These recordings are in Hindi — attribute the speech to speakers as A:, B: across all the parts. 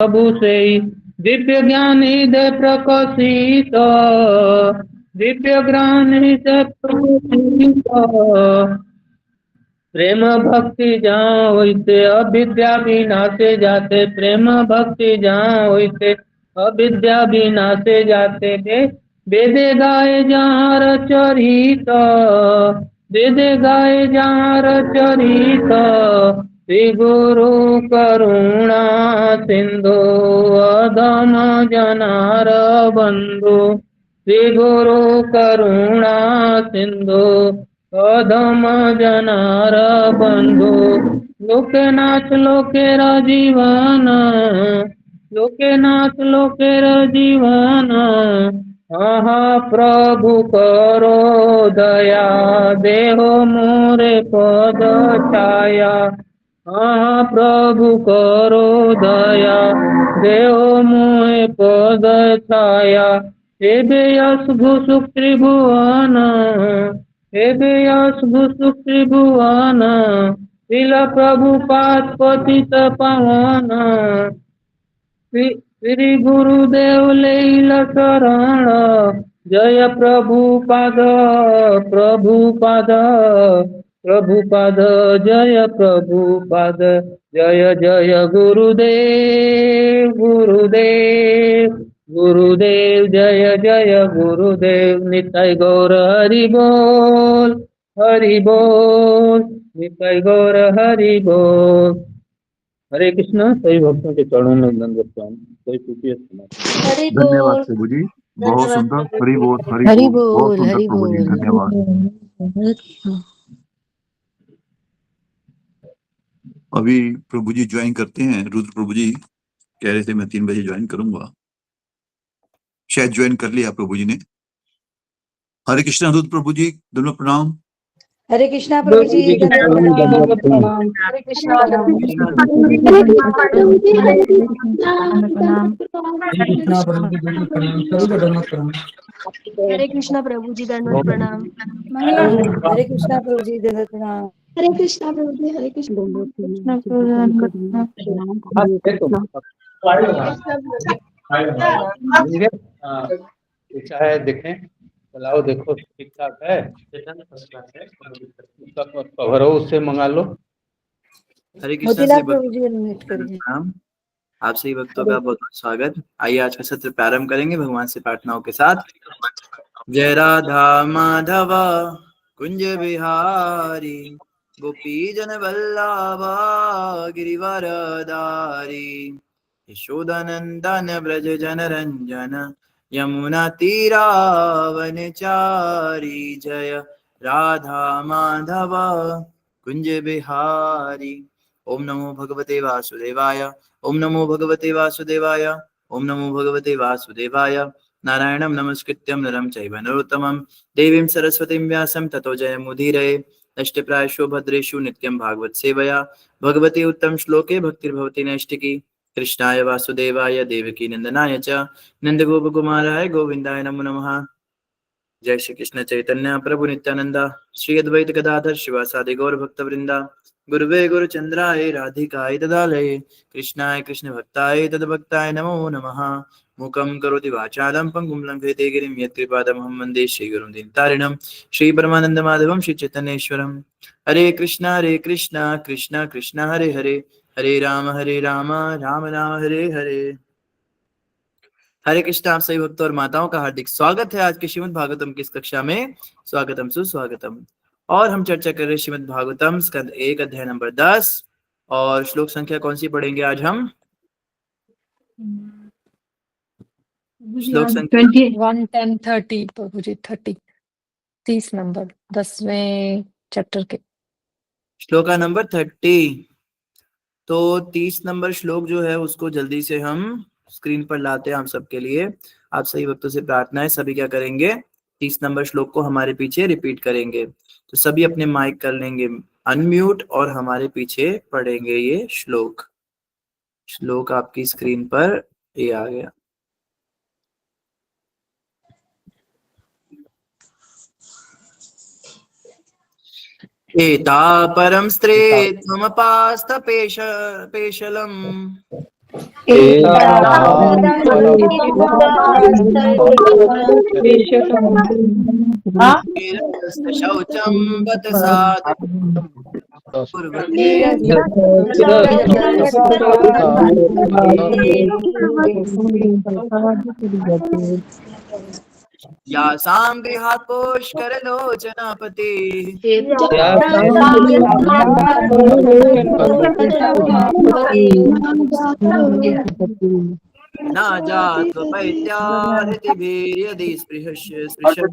A: प्रभु से दिव्य ज्ञान हृदय प्रकाशित, दिव्य ज्ञान हृदय प्रकाशित। प्रेम भक्ति जहाँ होते अविद्या विनाशे जाते, प्रेम भक्ति जहाँ होते अविद्या विनाशे जाते। वेदे गाए जहाँ रचरित, वेदे गाए जहाँ रचरित। श्री गुरु करुणा सिंधु अधम जनार बंधु, श्री गुरु करुणा सिंधु अधम जनार बंधु। लोकेनाथ लोकेर जीवन, लोकेनाथ लोकेर जीवन। आहा प्रभु करो दया, देहो मोरे पद छाया। आहा प्रभु करो दया, देहो मोहे पद छाया। एबे यश घुसुक त्रिभुवन, एबे यश घुसुक त्रिभुवन। शिल प्रभुपाद पतित पावन, श्री गुरुदेव लील शरण। जय प्रभुपाद, प्रभुपाद, प्रभुपाद। जय प्रभुपाद, जय जय गुरुदेव, गुरुदेव, गुरुदेव। जय जय गुरुदेव। निताय गौर हरि बोल, हरि बोल। निताय गौर हरि बोल। हरे कृष्ण। सभी भक्तों के चरणों में दंडवत प्रणाम। कोई पूछिए।
B: हरि
C: धन्यवाद
B: बोल।
C: प्रभु जी, बहुत सुंदर। हरि बोल, हरि
D: हरि
C: बोल, बहुत
D: बोल,
C: सुंदर
D: हरि
C: प्रभु जी,
D: बोल।
C: धन्यवाद। अभी प्रभु जी ज्वाइन करते हैं। रुद्र प्रभु जी कह रहे थे मैं 3 बजे ज्वाइन करूंगा, शायद ज्वाइन कर लिया प्रभु जी ने। हरे कृष्णा रुद्र प्रभु जी, दोनों प्रणाम।
B: हरे कृष्णा प्रभु जी, धन्यवाद प्रणाम।
E: हरे कृष्णा
B: प्रणाम
E: प्रभु जी, हरे कृष्णा प्रभु जी, दंडवत प्रणाम।
B: हरे कृष्णा प्रभु जी, धन्यवाद प्रणाम।
F: हरे कृष्णा प्रभु जी, हरे कृष्ण।
A: चाहे देखें, चलाओ, देखो ठीक ठाक है, उसका कवर हो उससे मंगा लो।
G: हरे कृष्णा
B: मोतीलाल
G: से
B: प्रभु जी अनम्यूट करिए।
G: प्रणाम। आप सभी भक्तों का बहुत बहुत स्वागत। आइए आज का सत्र प्रारंभ करेंगे भगवान से प्रार्थनाओं के साथ। जय राधा माधव कुंज बिहारी, गोपी जन वल्लभा गिरिवरधारी। यशोदानंदन ब्रज जन रंजन, यमुना तीरावनचारी। जय राधा माधव कुंज बिहारी। ओम नमो भगवते वासुदेवाय, ओम नमो भगवते वासुदेवाय, ओम नमो भगवते वासुदेवाय। नारायणं नमस्कृत्यं नरं चैव नरोत्तमं, देवीं सरस्वतीं व्यासं ततो जयमुदीरये। नष्टप्रायेषु भद्रेषु नित्यं भागवत सेवया, भगवती उत्तम श्लोके भक्तिर्भवति नैष्टिकी। कृष्णाय वासुदेवाय देवकी नंदनाय च नंदगोपकुमाराय गोविंदाय नमो नमः। जय श्री कृष्ण चैतन्य प्रभु नित्यानंद, श्री अद्वैत गदाधर शिवासादि गौर भक्त वृंदा। गुरुवे गुरुचंद्राय राधिकाय तदालये, कृष्णाय कृष्ण भक्ताय तद्भक्ताय नमो नमः। मूकं करोति वाचालं पंगुं लंघयते गिरिं यत्कृपातमहं वन्दे श्रीगुरुं दीनतारिणं, श्री परमानंद माधवं श्री चैतन्येश्वरम्। हरे कृष्णा कृष्णा कृष्णा हरे हरे, हरे राम राम राम हरे हरे। हरे कृष्णा। आप सभी भक्तों और माताओं का हार्दिक स्वागत है आज के श्रीमद् भागवतम की इस कक्षा में। स्वागतम सुस्वागतम। और हम चर्चा कर रहे हैं श्रीमद् भागवतम स्कंद 1 अध्याय नंबर 10। और श्लोक संख्या कौन सी पढ़ेंगे आज हम? श्लोक संख्या
D: 21, 10, 30 प्रभु जी, 30 नंबर 10वें चैप्टर के
G: श्लोका नंबर 30। तो 30 नंबर श्लोक जो है उसको जल्दी से हम स्क्रीन पर लाते हैं आप सबके लिए। आप सभी भक्तों से प्रार्थना है, सभी क्या करेंगे, 30 नंबर श्लोक को हमारे पीछे रिपीट करेंगे। तो सभी अपने माइक कर लेंगे अनम्यूट और हमारे पीछे पढ़ेंगे ये श्लोक। श्लोक आपकी स्क्रीन पर ये आ गया। एता परम स्त्रे त्वमपास्त पेशलम्, शौचम बत साधु कुर्वते या साम गृहात् पुष्कर लोचनापति न जात पैत्यादिभिर्यदि स्पृशन्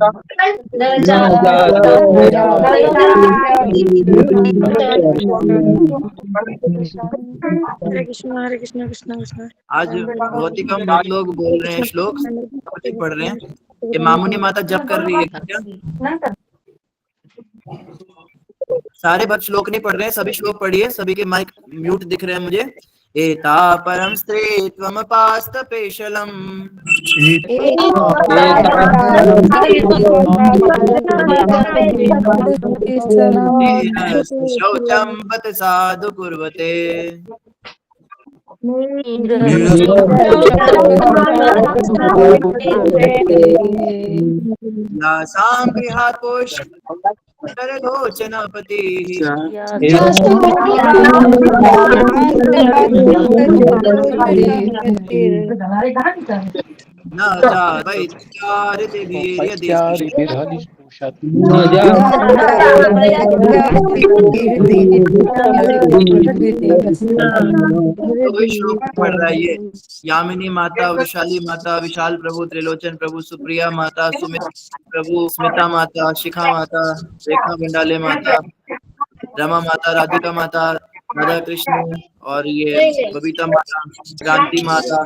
E: हरे कृष्ण कृष्ण कृष्ण।
G: आज बहुत ही कम लोग बोल रहे हैं, श्लोक पढ़ रहे हैं। ये मामुनी माता जप कर रही है क्या? सारे भक्त श्लोक नहीं पढ़ रहे हैं, सभी श्लोक पढ़िए। सभी के माइक म्यूट दिख रहे हैं मुझे। एता परम स्त्री त्वमपास्त पेशलम शौचम बत साधु कुर्वते यासां गृहात् पुष्कर लोचनापति न जात पैत्यादिभिर्यदि तो वही श्लोक पढ़ रहा है ये। यामिनी माता, वृषाली माता, विशाल प्रभु, त्रिलोचन प्रभु, सुप्रिया माता, सुमित प्रभु, स्मिता माता, शिखा माता, रेखा मंडाले माता, रमा माता, राधिका माता, राधा कृष्ण और ये बबीता माता, क्रांति माता।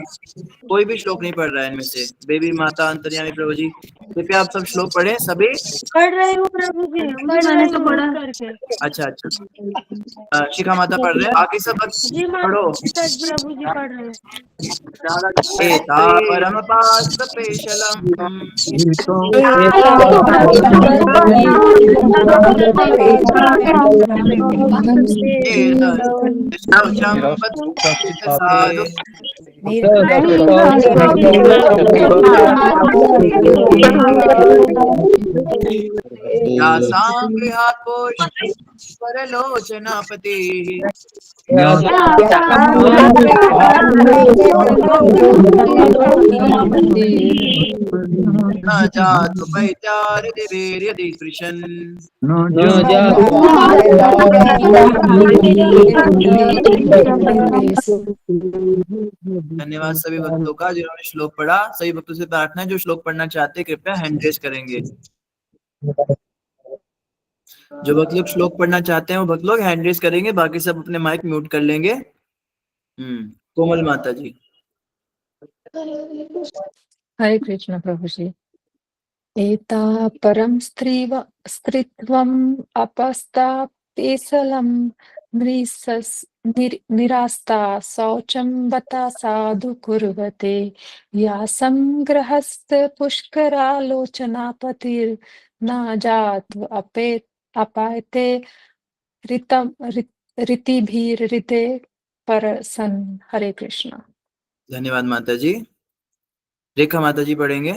G: कोई भी श्लोक नहीं पढ़ रहा है इनमें से। बेबी माता, अंतर्यामी प्रभु जी, कृपया आप सब श्लोक पढ़े। सभी
E: पढ़ रहे हो प्रभु जी, मैंने तो पढ़ा करके।
G: अच्छा अच्छा। शिखा माता पढ़ रहे हैं, बाकी सब
E: जी
G: पढ़ो।
E: प्रभु जी पढ़ रहे हैं।
G: एता परम पास्त पेशलम शौचम बत साधु यासां गृहात् पुष्कर लोचनापति न जात पैत्यादिभिर्यदि स्पृशन् धन्यवाद सभी भक्तों का जिन्होंने श्लोक पढ़ा। सभी भक्तों से प्रार्थना है जो श्लोक पढ़ना चाहते हैं कृपया हैंड रेज करेंगे। जो भक्त लोग श्लोक पढ़ना चाहते हैं वो भक्त लोग हैंड रेज करेंगे, बाकी सब अपने माइक म्यूट कर लेंगे। कोमल माता जी।
D: हरे कृष्ण प्रभु जी। एता परम स्त्रीत्वम् अपस्तापेसलं निरास्ता शौचं बता साधु कुर्वते या संग्रहस्थ पुष्करालोचनापतिर् न जात अपायते रीतिभिर्हृते परसन। हरे कृष्ण।
G: धन्यवाद माता जी। रेखा माता जी पढ़ेंगे।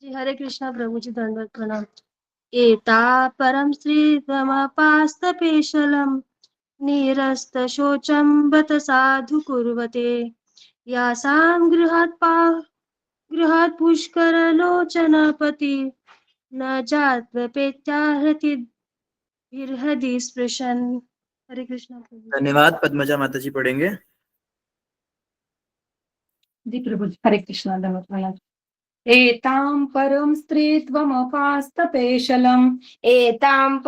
E: जी हरे कृष्णा प्रभु जी, दंडवत प्रणाम। एता परम श्री त्वमपास्त पेशलम निरस्त शोचम बत साधु कुर्वते यासां गृहात् पुष्कर लोचनापति न जात पेत्याहृति हृदि स्पृशन। हरे कृष्णा प्रभु।
G: धन्यवाद। पद्मजा माता जी पढ़ेंगे।
B: जी प्रभु जी, हरे कृष्णा दंडवत प्रणाम। एतां परम स्त्री त्वमपास्त पेशलम
F: एतां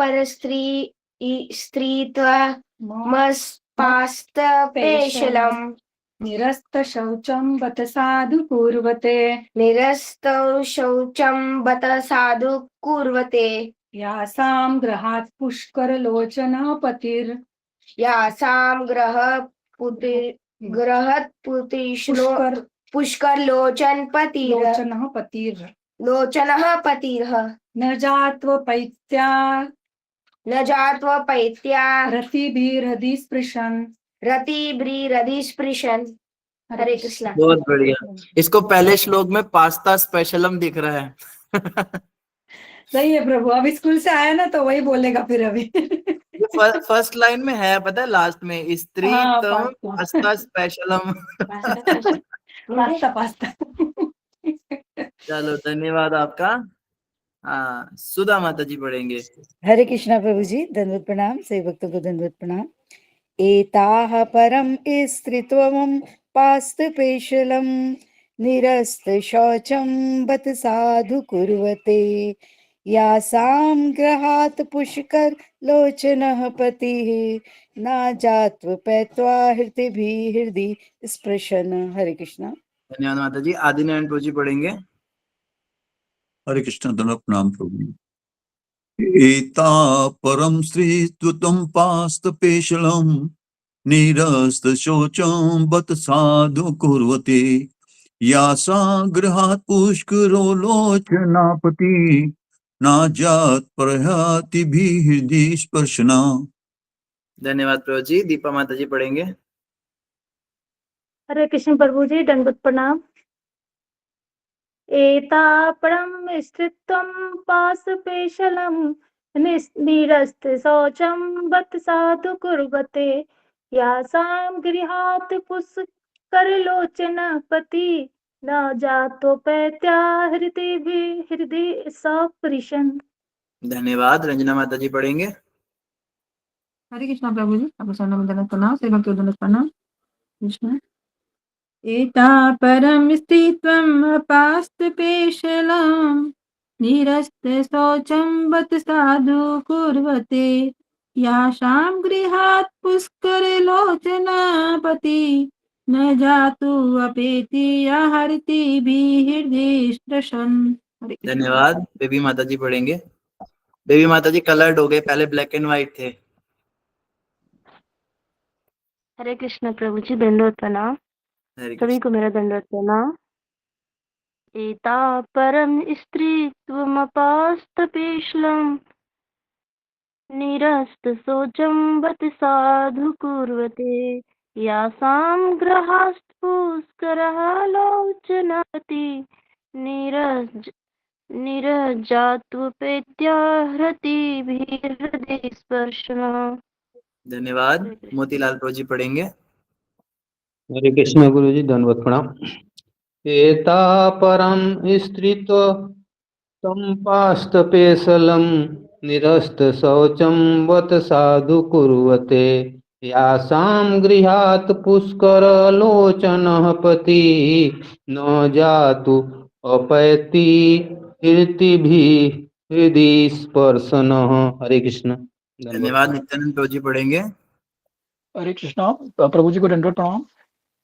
F: स्त्रीत्वमपास्त पेशलम
B: निरस्त शौचं बत साधु कुर्वते
F: निरस्तौ शौचं बत साधु कुर्वते
B: यासां गृहात् पुष्कर लोचनापतिर्
F: यासां गृहत् पुष्कर
B: लोचनः
F: पतिर्
B: न जात्वपैत्या
F: रतिभिरधि
B: रतिभिरधिस्पृशन्।
F: स्पृशन्। हरे कृष्णा।
G: बहुत बढ़िया। इसको पहले श्लोक में पास्ता स्पेशलम दिख रहा है।
B: सही है प्रभु, अभी स्कूल से आया ना तो वही बोलेगा फिर अभी।
G: फर्स्ट लाइन में है, पता है, लास्ट में स्त्री
B: हाँ,
G: तम
B: पास्ता।
G: पास्ता स्पेशलम।
B: Pasta pasta.
G: चलो धन्यवाद आपका। हाँ, सुधा माता जी पढ़ेंगे।
H: हरे कृष्णा प्रभु जी, दंडवत प्रणाम। सभी भक्तों को दंडवत प्रणाम। एताः परम स्त्रीत्वं पास्त पेशलम निरस्त शौचम बत साधु कुर्वते यासां ग्रहात् पुष्कर लोचनः पतिः न जात्वपैत्वा हृदि हृदि स्पृशन। हरे कृष्णा।
G: धन्यवाद माता जी। आदि नारायण प्रभु जी पढ़ेंगे।
C: हरे कृष्ण, दंडवत प्रणाम प्रभु जी। एता परम श्रीत्वं पास्त पेशलम निरस्त शोचम बत साधु कुर्वते यासा गृहात् पुष्करो लोचनापति ना जात प्रहति भी हृदय स्पर्शना।
G: धन्यवाद प्रभु जी। दीपा माता जी पढ़ेंगे।
I: हरे कृष्ण प्रभु जी, दंडवत प्रणाम। एता परम स्थित्वं पाशपेशलं निरस्त शौचं बत साधु कुर्वते यासां गृहात् पुष्करलोचनपति न जातोपैत्या हृदि सपृशन्।
G: धन्यवाद। रंजना माता जी पढ़ेंगे।
B: हरे कृष्णा प्रभु जी, आपको सर्वनमन दंडवत प्रणाम। सभी भक्तों को दंडवत प्रणाम। कृष्ण। एता परम स्थित्वम् अपास्त पेशलम् निरस्त शौचं बत साधु कुर्वते यासां गृहात् पुष्कर लोचनापति न जातु अपेति हरति हृदय स्पृशन्। हरे कृष्ण।
G: धन्यवाद। बेबी माता जी पढ़ेंगे। बेबी माता जी कलर्ड हो गए, पहले ब्लैक एंड व्हाइट थे।
E: हरे कृष्ण प्रभु जी, दंडवत प्रणाम।
G: हरे
E: सभी
G: कृष्ण।
E: को मेरा दंडवत प्रणाम। एता परम स्त्रीत्वमपास्तपेशलं निरस्त शोचं बत साधु कुर्वते यासां ग्रहात् पुष्करः लोचनाति निरजात्वपेत्या हृदि स्पर्शना।
G: धन्यवाद। मोतीलाल प्रभु जी पढ़ेंगे।
A: हरे कृष्ण गुरु जी, धन्यवाद प्रणाम। एता परम स्त्रीत्व संपास्त पेशलम निरस्त शौचम वत साधु कुर्वते यासां गृहात् पुष्कर लोचनः पति न जातु अपैति हृदि स्पर्शनः। हरे कृष्ण।
G: धन्यवाद। नित्यानंद प्रभु जी पढ़ेंगे।
J: हरे कृष्णा प्रभु जी को दंडवत प्रणाम।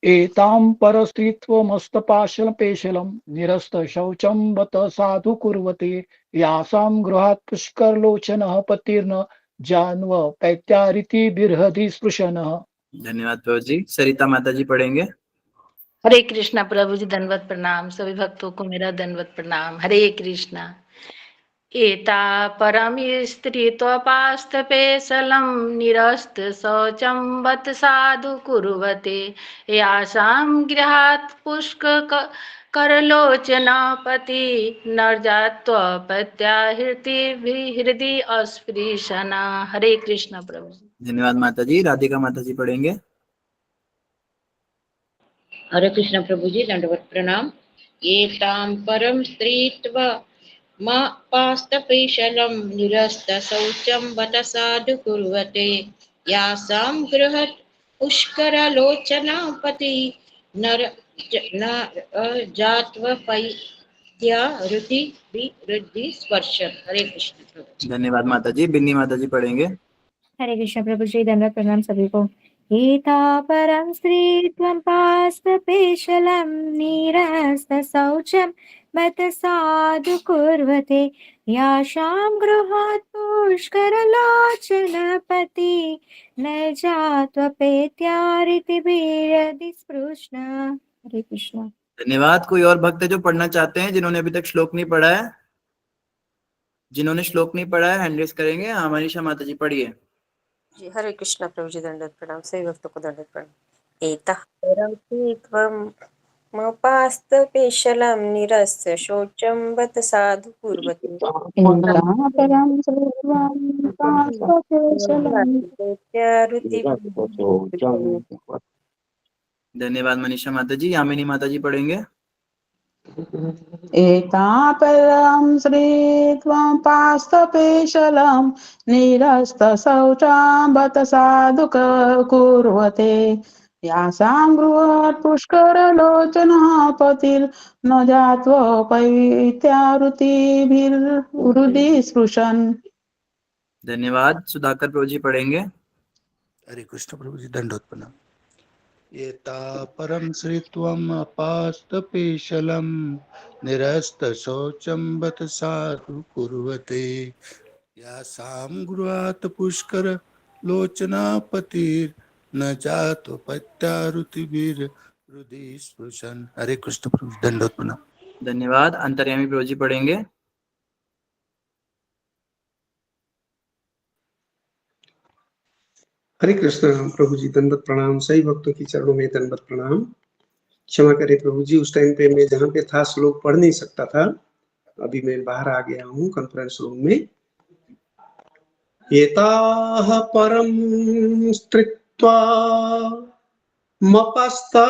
J: एतां परस्त्रीत्वमस्तपाशलपेशलं निरस्त शौचं बत साधु कुर्वते यासां गृहात् पुष्करलोचनः पतिर्न जान्व पैत्यारिति बिर्हदि स्पृशनः।
G: धन्यवाद प्रभु जी। सरिता माता जी पढ़ेंगे।
K: हरे कृष्णा प्रभु जी, दंडवत प्रणाम। सभी भक्तों को मेरा दंडवत प्रणाम। हरे कृष्णा। एता परम स्त्रीत्वपास्तपेशलं निरस्त शौचं बत साधु कुर्वते यासां गृहात् पुष्करलोचनापति नर्जात्वपत्या हृदि अस्पृशना। हरे कृष्ण प्रभु।
G: धन्यवाद माता जी। राधिका माता जी पढ़ेंगे।
L: हरे कृष्ण प्रभु जी, दंडवत प्रणाम। एतां परम स्त्रीत्व पास्तपेशलं निरस्त शौचं बत साधु कुर्वते यासां गृहात् पुष्करलोचनापति नर जात्वपैत्या हृदि स्पर्शन। हरे कृष्ण प्रभु जी।
G: धन्यवाद माता जी। बिन्नी माता जी पढ़ेंगे।
I: हरे कृष्ण प्रभु जी, दंडवत प्रणाम सभी को। एता परम स्त्रीत्वं पास्तपेशलं निरस्त शौचं बत साधु कुर्वते यासां गृहात् पुष्करलोचनपति न जात्वपेत्या हृदि स्पृशन्। हरे कृष्ण।
G: धन्यवाद। कोई और भक्त है जो पढ़ना चाहते हैं, जिन्होंने अभी तक श्लोक नहीं पढ़ा है? जिन्होंने श्लोक नहीं पढ़ा है हैंड रेज करेंगे। हाँ, मनीषा माता जी पढ़िए।
M: जी हरे कृष्णा प्रभु जी, दंडवत प्रणाम। सभी भक्तों को दंडवत प्रणाम। एतः परं त्वमपास्तपेशलं निरस्य शौचं बत साधु कुर्वते
H: एतापरं श्रुत्वं पार्थपेशलं
G: धन्यवाद मनीषा माता जी। यामिनी माता जी पढ़ेंगे।
N: एतापरं श्रीत्वं पास्तपेशलं निरस्तशौचां बत साधु कुर्वते यासां गृहात् पुष्करलोचनः पतिर्न जात्वपैत्यारुतिभिर्हृदि स्पृशन्।
G: धन्यवाद। सुधाकर प्रभु जी पढ़ेंगे।
O: हरे कृष्ण प्रभु जी, दंडोत प्रणाम। एता परम श्रीत्वम अपास्तपेशलम निरस्त शौचम बत साधु कुर्वते यासाम गृहात् पुष्कर लोचना पतिर न जातो पत्यारुतिभिर हृदि स्पृशन। हरे कृष्ण प्रभु जी, दंडोत प्रणाम।
G: धन्यवाद। अंतर्यामी प्रभु जी पढ़ेंगे।
P: हरे कृष्ण प्रभु जी, दंडवत प्रणाम। सही भक्तों की चरणों में दंडवत प्रणाम। क्षमा करें प्रभु जी, उस टाइम पे मैं जहाँ पे था श्लोक पढ़ नहीं सकता था। अभी मैं बाहर आ गया हूँ कॉन्फ्रेंस रूम में। एताः परं स्त्रित्वा मपस्तापेशलं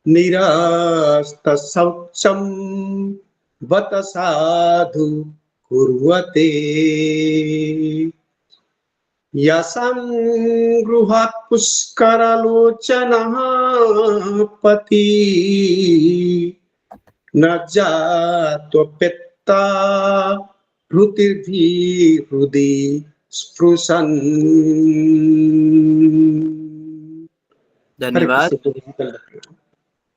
P: निरस्तशौचं बत साधु कुर्वते यशं गृहात् पुष्करलोचनः पति न जात्वपेत्ता हृदि स्पृशन्।
G: धन्यवाद।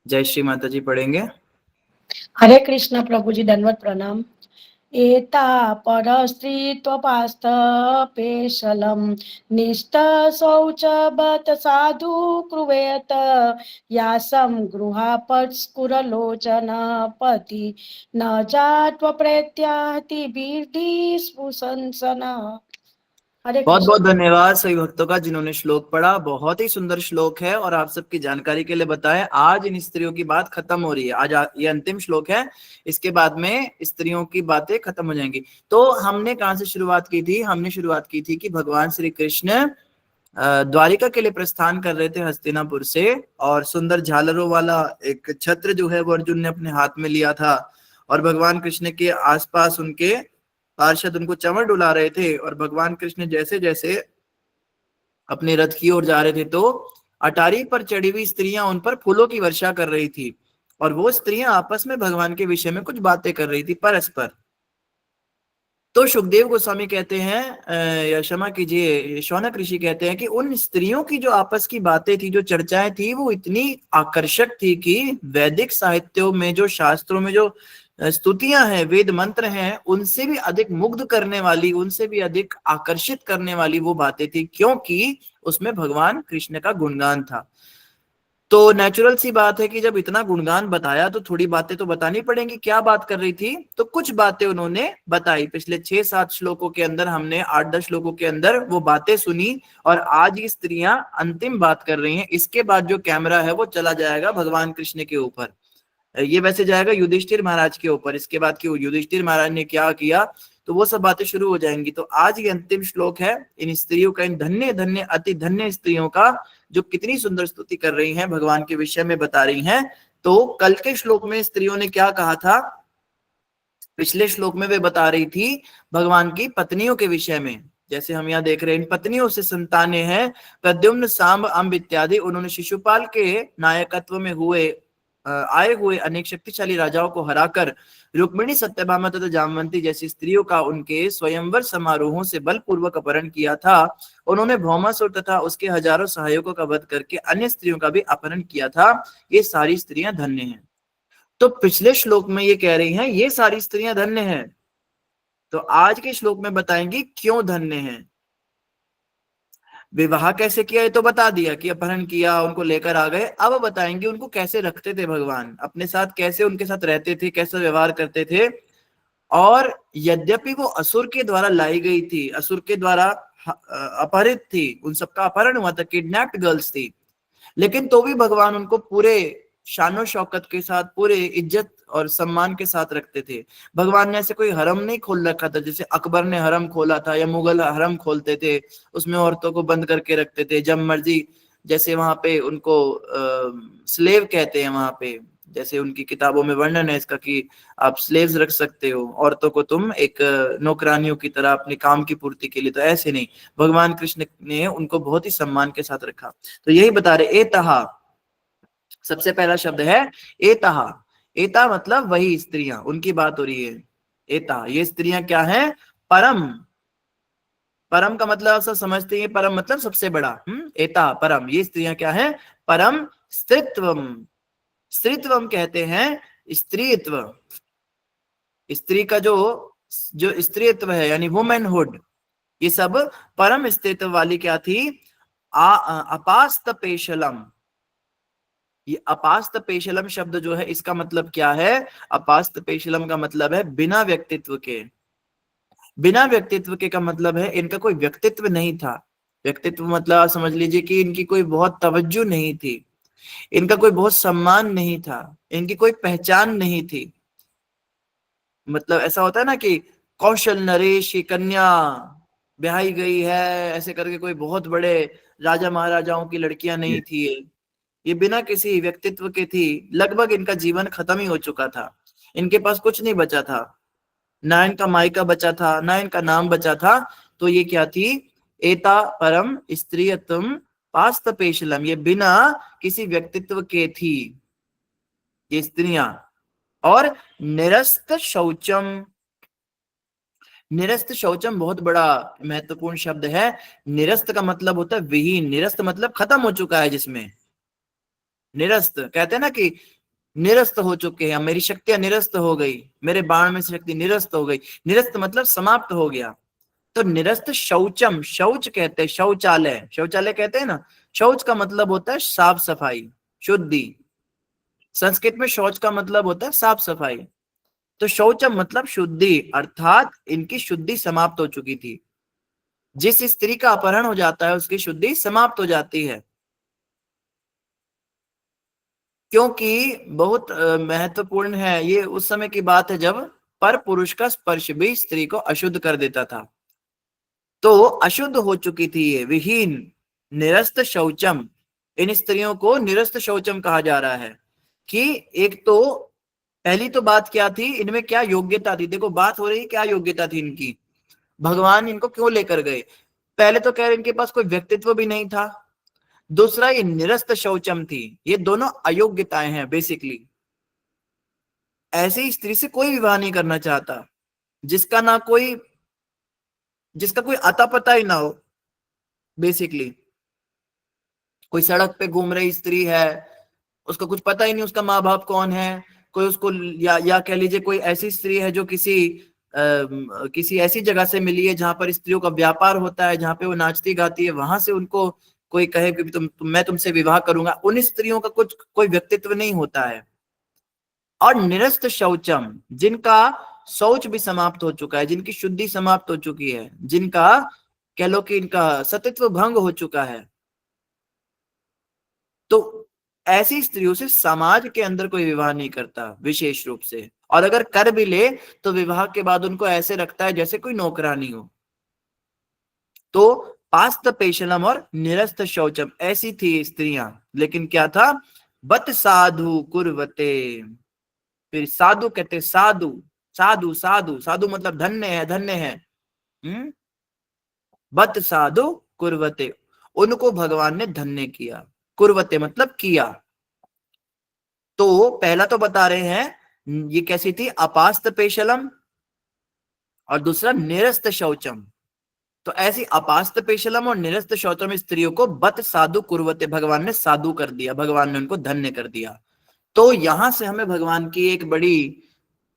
G: जय श्री माता जी पढ़ेंगे।
Q: हरे कृष्ण प्रभु जी, दंडवत प्रणाम। एता परस्त्रीत्वपास्तपेशलं निष्ठशौच बत साधु कुर्वेत यासं गृहापत्स्फुरलोचन पति न जात्वप्रेत्याहतिभिर्धि स्पृशंसना। हरे
G: बहुत
Q: कृष्ण।
G: बहुत धन्यवाद सभी भक्तों का जिन्होंने श्लोक पढ़ा। बहुत ही सुंदर श्लोक है और आप सबकी जानकारी के लिए बताएं, आज इन स्त्रियों की बात खत्म हो रही है। आज ये अंतिम श्लोक है, इसके बाद में स्त्रियों की बातें खत्म हो जाएंगी। तो हमने कहाँ से शुरुआत की थी? हमने शुरुआत की थी कि भगवान श्री कृष्ण द्वारिका के लिए प्रस्थान कर रहे थे हस्तिनापुर से, और सुंदर झालरों वाला एक छत्र जो है वो अर्जुन ने अपने हाथ में लिया था, और भगवान कृष्ण के आसपास उनके पार्षद उनको चंवर डुला रहे थे। और भगवान कृष्ण जैसे जैसे अपने रथ की ओर जा रहे थे तो अटारी पर चढ़ी हुई स्त्रियां उन पर फूलों की वर्षा कर रही थी, और वो स्त्रियां आपस में भगवान के विषय में कुछ बातें कर रही थी परस्पर। तो सुखदेव गोस्वामी कहते हैं, या क्षमा कीजिए शौनक ऋषि कहते हैं कि उन स्त्रियों की जो आपस की बातें थी, जो चर्चाएं थी, वो इतनी आकर्षक थी कि वैदिक साहित्यों में, जो शास्त्रों में जो स्तुतियां हैं, वेद मंत्र हैं, उनसे भी अधिक मुग्ध करने वाली, उनसे भी अधिक आकर्षित करने वाली वो बातें थी, क्योंकि उसमें भगवान कृष्ण का गुणगान था। तो नेचुरल सी बात है कि जब इतना गुणगान बताया तो थोड़ी बातें तो बतानी पड़ेंगी। क्या बात कर रही थी? तो कुछ बातें उन्होंने बताई। पिछले 6-7 श्लोकों के अंदर हमने 8-10 श्लोकों के अंदर वो बातें सुनी, और आज ये स्त्रियां अंतिम बात कर रही हैं। इसके बाद जो कैमरा है वो चला जाएगा भगवान कृष्ण के ऊपर, ये वैसे जाएगा युधिष्ठिर महाराज के ऊपर। इसके बाद कि युधिष्ठिर महाराज ने क्या किया, तो वो सब बातें शुरू हो जाएंगी। तो आज ये अंतिम श्लोक है इन स्त्रियों का, इन धन्य धन्य अति धन्य स्त्रियों का, जो कितनी सुंदर स्तुति कर रही हैं, भगवान के विषय में बता रही हैं। तो कल के श्लोक में स्त्रियों ने क्या कहा था? पिछले श्लोक में वे बता रही थी भगवान की पत्नियों के विषय में। जैसे हम यहाँ देख रहे हैं, इन पत्नियों से संतानें हैं प्रद्युम्न, सांब, अम्ब इत्यादि। उन्होंने शिशुपाल के नायकत्व में आए हुए अनेक शक्तिशाली राजाओं को हराकर रुक्मिणी, सत्यभामा तथा जामवंती जैसी स्त्रियों का उनके स्वयंवर समारोहों से बलपूर्वक अपहरण किया था। उन्होंने भौमासुर तथा उसके हजारों सहायकों का वध करके अन्य स्त्रियों का भी अपहरण किया था। ये सारी स्त्रियां धन्य हैं। तो पिछले श्लोक में ये कह रही हैं ये सारी स्त्रियां धन्य हैं। तो आज के श्लोक में बताएंगी क्यों धन्य हैं। विवाह कैसे किया ये तो बता दिया कि अपहरण किया, उनको लेकर आ गए। अब बताएंगे उनको कैसे रखते थे भगवान, अपने साथ कैसे उनके साथ रहते थे, कैसे व्यवहार करते थे। और यद्यपि वो असुर के द्वारा लाई गई थी, असुर के द्वारा अपहरित थी, उन सबका अपहरण हुआ था, किडनैप्ड गर्ल्स थी, लेकिन तो भी भगवान उनको पूरे शानो शौकत के साथ, पूरे इज्जत और सम्मान के साथ रखते थे। भगवान ने ऐसे कोई हरम नहीं खोल रखा था जैसे अकबर ने हरम खोला था या मुगल हरम खोलते थे, उसमें औरतों को बंद करके रखते थे जब मर्जी, जैसे वहां पे उनको स्लेव कहते हैं, वहां पे जैसे उनकी किताबों में वर्णन है इसका कि आप स्लेव्स रख सकते हो, औरतों को तुम एक नौकरानियों की तरह अपने काम की पूर्ति के लिए। तो ऐसे नहीं, भगवान कृष्ण ने उनको बहुत ही सम्मान के साथ रखा। तो यही बता रहे, एतहा सबसे पहला शब्द है एतहा। एता मतलब वही स्त्रियां, उनकी बात हो रही है। एता, ये स्त्रियां क्या है? परम। परम का मतलब आप सब समझते हैं, परम मतलब सबसे बड़ा। एता परम, ये स्त्रियां क्या है? परम स्त्रीत्वम। स्त्रीत्वम कहते हैं स्त्रीत्व। स्त्री का जो स्त्रीत्व है यानी वुमेनहुड, ये सब परम स्त्रीत्व वाली क्या थी? अपास्त पेशलम। ये अपास्त पेशलम शब्द जो है इसका मतलब क्या है? अपास्त पेशलम का मतलब है बिना व्यक्तित्व के। बिना व्यक्तित्व के का मतलब है इनका कोई व्यक्तित्व नहीं था। व्यक्तित्व मतलब आप समझ लीजिए कि इनकी कोई बहुत तवज्जो नहीं थी, इनका कोई बहुत सम्मान नहीं था, इनकी कोई पहचान नहीं थी। मतलब ऐसा होता है ना कि कौशल नरेश की कन्या ब्याही गई है, ऐसे करके कोई बहुत बड़े राजा महाराजाओं की लड़कियां नहीं थी, ये बिना किसी व्यक्तित्व के थी। लगभग इनका जीवन खत्म ही हो चुका था, इनके पास कुछ नहीं बचा था, ना इनका मायका बचा था, ना इनका नाम बचा था। तो ये क्या थी? एता परम स्त्रीयतम पास्त पेशलम, ये बिना किसी व्यक्तित्व के थी ये स्त्रियां। और निरस्त शौचम। निरस्त शौचम बहुत बड़ा महत्वपूर्ण शब्द है। निरस्त का मतलब होता है विहीन, निरस्त मतलब खत्म हो चुका है, जिसमें निरस्त कहते हैं ना कि निरस्त हो चुके हैं, मेरी शक्तियां निरस्त हो गई, मेरे बाण में से शक्ति निरस्त हो गई। निरस्त मतलब समाप्त हो गया। तो निरस्त शौचम, शौच कहते हैं शौचालय, शौचालय कहते हैं ना। शौच का मतलब होता है साफ सफाई, शुद्धि। संस्कृत में शौच का मतलब होता है साफ सफाई। तो शौचम मतलब शुद्धि, अर्थात इनकी शुद्धि समाप्त हो चुकी थी। जिस स्त्री का अपहरण हो जाता है उसकी शुद्धि समाप्त हो जाती है, क्योंकि बहुत महत्वपूर्ण है। ये उस समय की बात है जब पर पुरुष का स्पर्श भी स्त्री को अशुद्ध कर देता था। तो अशुद्ध हो चुकी थी ये, विहीन, निरस्त शौचम। इन स्त्रियों को निरस्त शौचम कहा जा रहा है कि एक तो पहली तो बात क्या थी, इनमें क्या योग्यता थी। देखो बात हो रही क्या योग्यता थी इनकी, भगवान इनको क्यों लेकर गए। पहले तो कह रहे इनके पास कोई व्यक्तित्व भी नहीं था, दूसरा ये निरस्त शौचम थी। ये दोनों अयोग्यताएं हैं बेसिकली। ऐसी स्त्री से कोई विवाह नहीं करना चाहता जिसका ना कोई, जिसका कोई आता पता ही ना हो। बेसिकली कोई सड़क पे घूम रही स्त्री है, उसको कुछ पता ही नहीं उसका माँ बाप कौन है। कोई उसको या कह लीजिए कोई ऐसी स्त्री है जो किसी ऐसी जगह से मिली है जहां पर स्त्रियों का व्यापार होता है, जहां पे वो नाचती गाती है, वहां से उनको कोई कहे कि मैं तुमसे विवाह करूंगा। उन स्त्रियों का कुछ कोई व्यक्तित्व नहीं होता है। और निरस्त शौचम, जिनका शौच भी समाप्त हो चुका है, जिनकी शुद्धि समाप्त हो चुकी है, जिनका कह लो कि इनका सतीत्व भंग हो चुका है, तो ऐसी स्त्रियों से समाज के अंदर कोई विवाह नहीं करता विशेष रूप से। और अगर कर भी ले तो विवाह के बाद उनको ऐसे रखता है जैसे कोई नौकरानी हो। तो पास्त पेशलम और निरस्त शौचम ऐसी थी स्त्रियां। लेकिन क्या था? बत साधु कुर्वते। फिर साधु कहते साधु, साधु साधु साधु मतलब धन्य है, धन्य है। बत साधु कुर्वते, उनको भगवान ने धन्य किया। कुर्वते मतलब किया। तो पहला तो बता रहे हैं ये कैसी थी? अपास्त पेशलम, और दूसरा निरस्त शौचम। तो ऐसी अपास्त पेशलम और निरस्त शौचम स्त्रियों को बत साधु कुर्वते, भगवान ने साधु कर दिया, भगवान ने उनको धन्य कर दिया। तो यहां से हमें भगवान की एक बड़ी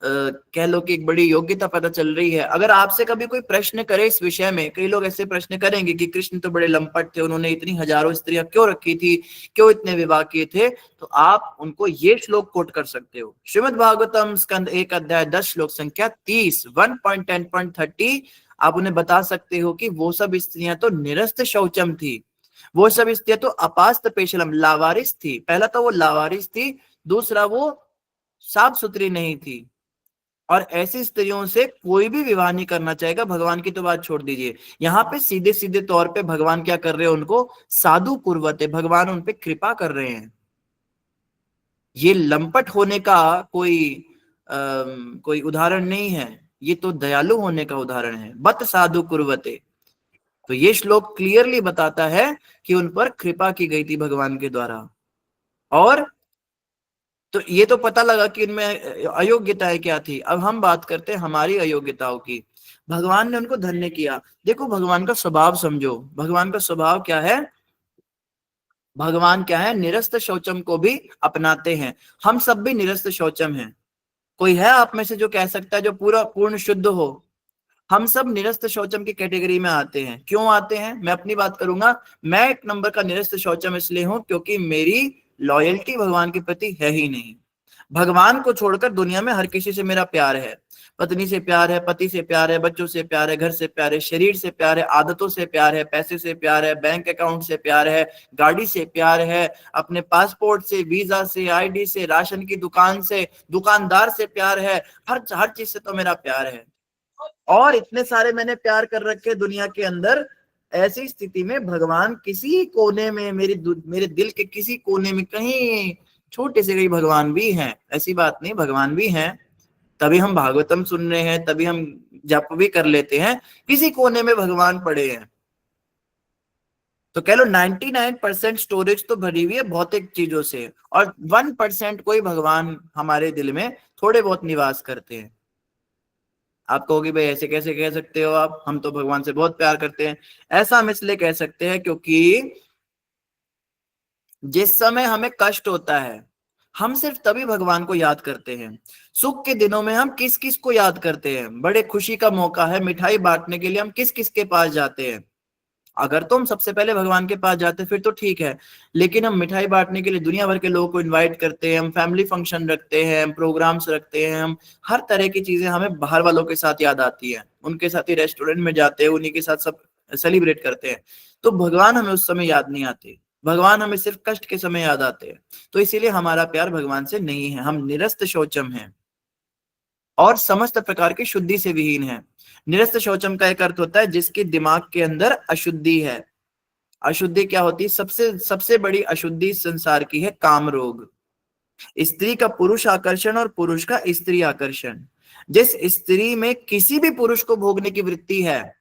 G: कह लो कि एक बड़ी योग्यता पता चल रही है। अगर आपसे कभी कोई प्रश्न करे इस विषय में, कई लोग ऐसे प्रश्न करेंगे कि कृष्ण तो बड़े लंपट थे, उन्होंने इतनी हजारों स्त्रियां क्यों रखी थी, क्यों इतने विवाह किए थे, तो आप उनको ये श्लोक कोट कर सकते हो। श्रीमद् भागवतम स्कंद 1 अध्याय 10 श्लोक संख्या 30 1.10.30 आप उन्हें बता सकते हो कि वो सब स्त्रियां तो निरस्त शौचम थी, वो सब स्त्रियां तो अपास्त पेशलम लावारिस थी। पहला तो वो लावारिस थी, दूसरा वो साफ सुथरी नहीं थी, और ऐसी स्त्रियों से कोई भी विवाह नहीं करना चाहेगा। भगवान की तो बात छोड़ दीजिए, यहाँ पे सीधे सीधे तौर पे भगवान क्या कर रहे हैं, उनको साधु कुर्वते, भगवान उन पे कृपा कर रहे हैं। ये लंपट होने का कोई उदाहरण नहीं है, ये तो दयालु होने का उदाहरण है। बत साधु कुर्वते, तो ये श्लोक क्लियरली बताता है कि उन पर कृपा की गई थी भगवान के द्वारा। और तो ये तो पता लगा कि इनमें अयोग्यताएं क्या थी। अब हम बात करते हैं हमारी अयोग्यताओं की। भगवान ने उनको धन्य किया। देखो भगवान का स्वभाव समझो, भगवान का स्वभाव क्या है। भगवान क्या है, निरस्त शौचम को भी अपनाते हैं। हम सब भी निरस्त शौचम हैं। कोई है आप में से जो कह सकता है जो पूरा पूर्ण शुद्ध हो? हम सब निरस्त शौचम की कैटेगरी में आते हैं। क्यों आते हैं, मैं अपनी बात करूंगा। मैं एक नंबर का निरस्त शौचम इसलिए हूं क्योंकि मेरी लॉयल्टी भगवान के प्रति है ही नहीं। भगवान को छोड़कर दुनिया में हर किसी से मेरा प्यार है। पत्नी से प्यार है, पति से प्यार है, बच्चों से प्यार है, घर से प्यार है, शरीर से प्यार है, आदतों से प्यार है, पैसे से प्यार है, बैंक अकाउंट से प्यार है, गाड़ी से प्यार है, अपने पासपोर्ट से, वीजा से, आईडी से, राशन की दुकान से, दुकानदार से प्यार है। हर चीज से तो मेरा प्यार है। और इतने सारे मैंने प्यार कर रखे दुनिया के अंदर। ऐसी स्थिति में भगवान किसी कोने में, मेरे दिल के किसी कोने में कहीं छोटे से कहीं भगवान भी हैं। ऐसी बात नहीं, भगवान भी हैं, तभी हम भागवतम सुन रहे हैं, तभी हम जप भी कर लेते हैं। किसी कोने में भगवान पड़े हैं। तो कह लो 99% स्टोरेज तो भरी हुई है भौतिक चीजों से, और 1% कोई भगवान हमारे दिल में थोड़े बहुत निवास करते हैं। आप कहोगे भाई ऐसे कैसे कह सकते हो आप, हम तो भगवान से बहुत प्यार करते हैं। ऐसा हम इसलिए कह सकते हैं क्योंकि जिस समय हमें कष्ट होता है हम सिर्फ तभी भगवान को याद करते हैं। सुख के दिनों में हम किस किस को याद करते हैं, बड़े खुशी का मौका है, मिठाई बांटने के लिए हम किस किस के पास जाते हैं। अगर तो हम सबसे पहले भगवान के पास जाते फिर तो ठीक है, लेकिन हम मिठाई बांटने के लिए दुनिया भर के लोगों को इनवाइट करते हैं, हम फैमिली फंक्शन रखते हैं, हम प्रोग्राम्स रखते हैं, हम हर तरह की चीजें हमें बाहर वालों के साथ याद आती है, उनके साथ ही रेस्टोरेंट में जाते हैं, उन्हीं के साथ सब सेलिब्रेट करते हैं। तो भगवान हमें उस समय याद नहीं आते, भगवान हमें सिर्फ कष्ट के समय याद आते हैं। तो इसीलिए हमारा प्यार भगवान से नहीं है, हम निरस्त शौचम हैं और समस्त प्रकार की शुद्धि से विहीन है। निरस्त शौचम का एक अर्थ होता है जिसके दिमाग के अंदर अशुद्धि है। अशुद्धि क्या होती है? सबसे बड़ी अशुद्धि संसार की है काम रोग। स्त्री का पुरुष आकर्षण और पुरुष का स्त्री आकर्षण। जिस स्त्री में किसी भी पुरुष को भोगने की वृत्ति है,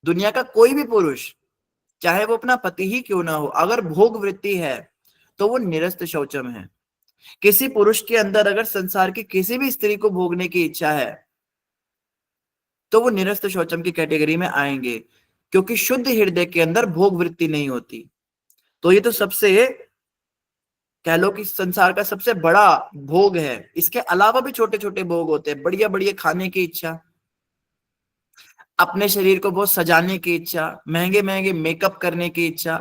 G: दुनिया का कोई भी पुरुष, चाहे वो अपना पति ही क्यों ना हो, अगर भोग वृत्ति है तो वो निरस्त शौचम है। किसी पुरुष के अंदर अगर संसार की किसी भी स्त्री को भोगने की इच्छा है तो वो निरस्त शौचम की कैटेगरी में आएंगे, क्योंकि शुद्ध हृदय के अंदर भोग वृत्ति नहीं होती। तो ये तो सबसे कह लो कि संसार का सबसे बड़ा भोग है। इसके अलावा भी छोटे छोटे भोग होते हैं, बढ़िया बढ़िया खाने की इच्छा, अपने शरीर को बहुत सजाने की इच्छा, महंगे महंगे मेकअप करने की इच्छा,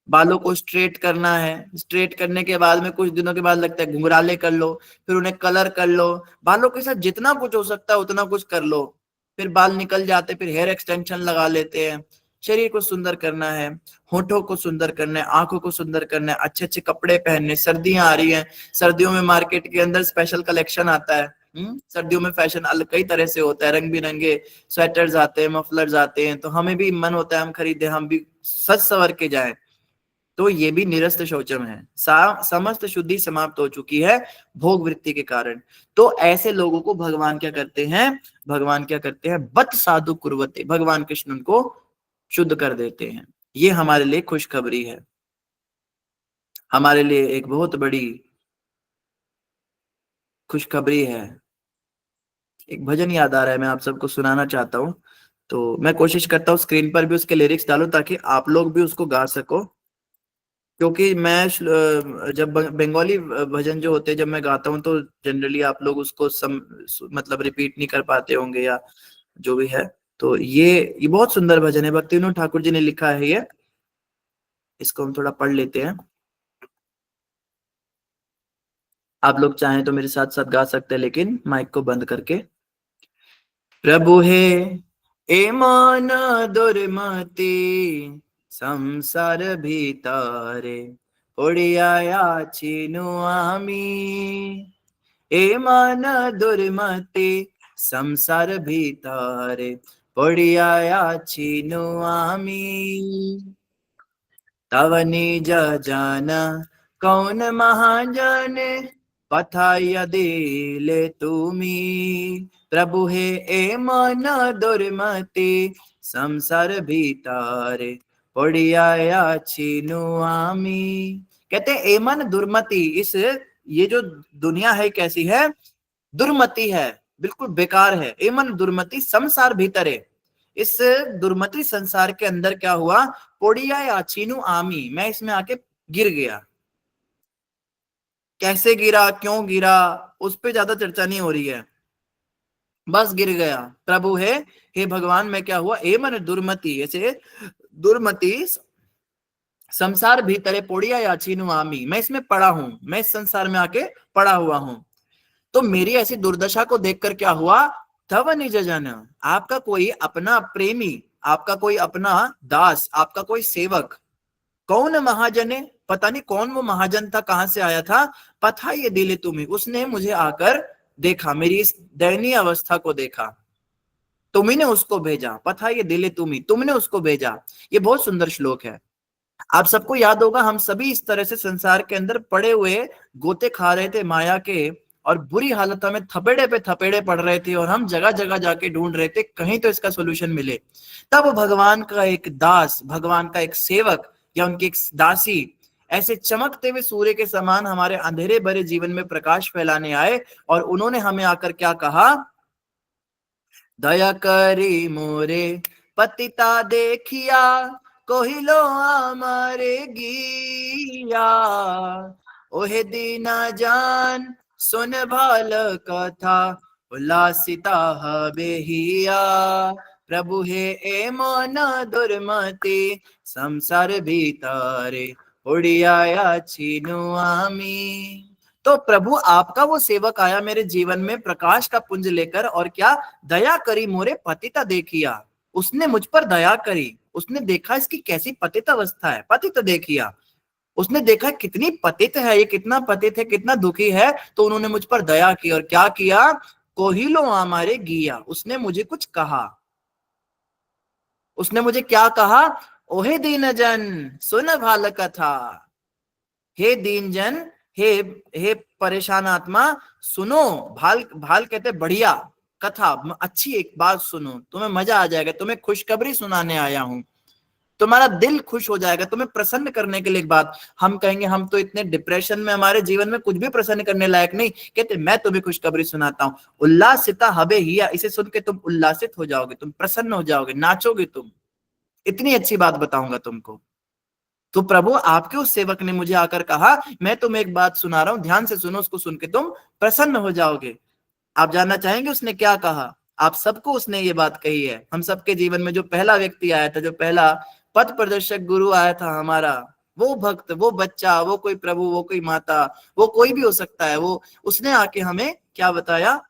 G: बालों को स्ट्रेट करना है, स्ट्रेट करने के बाद में कुछ दिनों के बाद लगता है घुंघराले कर लो, फिर उन्हें कलर कर लो, बालों के साथ जितना कुछ हो सकता है उतना कुछ कर लो, फिर बाल निकल जाते, फिर हेयर एक्सटेंशन लगा लेते हैं। शरीर को सुंदर करना है, होठों को सुंदर करना है, आंखों को सुंदर करना है, अच्छे अच्छे कपड़े पहनने, सर्दियां आ रही हैं, सर्दियों में मार्केट के अंदर स्पेशल कलेक्शन आता है। सर्दियों में फैशन अलग कई तरह से होता है, रंग बिरंगे स्वेटर्स आते हैं, मफलर्स आते हैं, तो हमें भी मन होता है हम खरीदे, हम भी सज सवर के जाएं। तो ये भी निरस्त शौचम है। समस्त शुद्धि समाप्त हो चुकी है भोग वृत्ति के कारण। तो ऐसे लोगों को भगवान क्या करते हैं? भगवान क्या करते हैं? बत साधु कुर्वते, भगवान कृष्ण उनको शुद्ध कर देते हैं। ये हमारे लिए खुशखबरी है, हमारे लिए एक बहुत बड़ी खुशखबरी है। एक भजन याद आ रहा है, मैं आप सबको सुनाना चाहता हूँ, तो मैं कोशिश करता हूँ स्क्रीन पर भी उसके लिरिक्स डालो ताकि आप लोग भी उसको गा सको। क्योंकि मैं जब बंगाली भजन जो होते हैं जब मैं गाता हूँ तो जनरली आप लोग उसको मतलब रिपीट नहीं कर पाते होंगे या जो भी है। तो ये बहुत सुंदर भजन है, भक्ति विनोद ठाकुर जी ने लिखा है ये। इसको हम थोड़ा पढ़ लेते हैं, आप लोग चाहें तो मेरे साथ साथ गा सकते हैं लेकिन माइक को बंद करके। प्रभु हे ए मन दुर्मति संसार भीतरे पड़िया छिनु आमी ए मन दुर्मति संसार भीतरे पड़िया छिनु आमी तव निज जन कौन महाजन पथाय दिले तुमी प्रभु हे ए मन दुर्मति संसार भीतरे पड़िया छिनु आमी। कहते ए मन दुर्मति, इस ये जो दुनिया है कैसी है, दुर्मति है, बिल्कुल बेकार है। ए मन दुर्मति संसार भीतरे, इस दुर्मति संसार के अंदर क्या हुआ, पोड़िया या छीनू आमी, मैं इसमें आके गिर गया। कैसे गिरा, क्यों गिरा, उस पे ज्यादा चर्चा नहीं हो रही है, बस गिर गया। प्रभु है, हे भगवान मैं क्या हुआ, ए मन दुर्मति, ऐसे दुर्मति संसार भीतरे पोड़िया या छीनू आमी, मैं इसमें पड़ा हूं, मैं इस संसार में आके पड़ा हुआ हूं। तो मेरी ऐसी दुर्दशा को देखकर क्या हुआ, तव निज जन, आपका कोई अपना प्रेमी, आपका कोई अपना दास, आपका कोई सेवक, कौन महाजने, पता नहीं कौन वो महाजन था, कहां से आया था, पता ये दिले तुम्हें, उसने मुझे आकर देखा, मेरी इस दयनीय अवस्था को देखा, तुम्ही ने उसको भेजा, पता ये दिले तुम्ही, तुमने उसको भेजा। ये बहुत सुंदर श्लोक है। आप सबको याद होगा, हम सभी इस तरह से संसार के अंदर पड़े हुए गोते खा रहे थे माया के, और बुरी हालतों में थपेड़े पे थपेड़े पड़ रहे थे, और हम जगह जगह जाके ढूंढ रहे थे कहीं तो इसका सोल्यूशन मिले। तब भगवान का एक दास, भगवान का एक सेवक या उनकी एक दासी ऐसे चमकते हुए सूर्य के समान हमारे अंधेरे भरे जीवन में प्रकाश फैलाने आए, और उन्होंने हमें आकर क्या कहा, दया करी मोरे पतिता देखिया, कोहिलो हमारे गिया, ओहे दीना जान सुन भाल कथा, उल्लासिता हवे हिया, प्रभु हे ए मन दुर्मति संसार भीतरे उड़िया छीनु आमी। तो प्रभु आपका वो सेवक आया मेरे जीवन में प्रकाश का पुंज लेकर, और क्या, दया करी मोरे पतिता देखिया, उसने मुझ पर दया करी, उसने देखा इसकी कैसी पतित अवस्था है, पतित देखिया, उसने देखा कितनी पतित है ये, कितना पतित है, कितना दुखी है, तो उन्होंने मुझ पर दया की, और क्या किया, कोहिलो हमारे गिया, उसने मुझे कुछ कहा, उसने मुझे क्या कहा, ओहे दीन जन सुन भाल कथा, हे दीन जन, हे परेशान आत्मा, सुनो, भाल भाल कहते बढ़िया, कथा अच्छी एक बात सुनो, तुम्हें मजा आ जाएगा, तुम्हें खुशखबरी सुनाने आया हूं, तुम्हारा दिल खुश हो जाएगा, तुम्हें प्रसन्न करने के लिए। एक बात हम कहेंगे, हम तो इतने डिप्रेशन में, हमारे जीवन में कुछ भी प्रसन्न करने लायक नहीं, कहते मैं तुम्हें खुशखबरी सुनाता हूँ, उल्लासिता हबे हिया, इसे सुन के तुम उल्लासित हो जाओगे, तुम प्रसन्न हो जाओगे, नाचोगे तुम, इतनी अच्छी बात बताऊंगा तुमको। तो प्रभु आपके उस सेवक ने मुझे आकर कहा, मैं तुम्हें एक बात सुना रहा हूं, ध्यान से सुनो, उसको सुन के तुम प्रसन्न हो जाओगे। आप जानना चाहेंगे उसने क्या कहा? आप सबको उसने ये बात कही है। हम सबके जीवन में जो पहला व्यक्ति आया था, जो पहला पथ प्रदर्शक गुरु आया था हमारा, वो भक्त, वो बच्चा, वो कोई प्रभु, वो कोई माता, वो कोई भी हो सकता है, वो उसने आके हमें क्या बताया,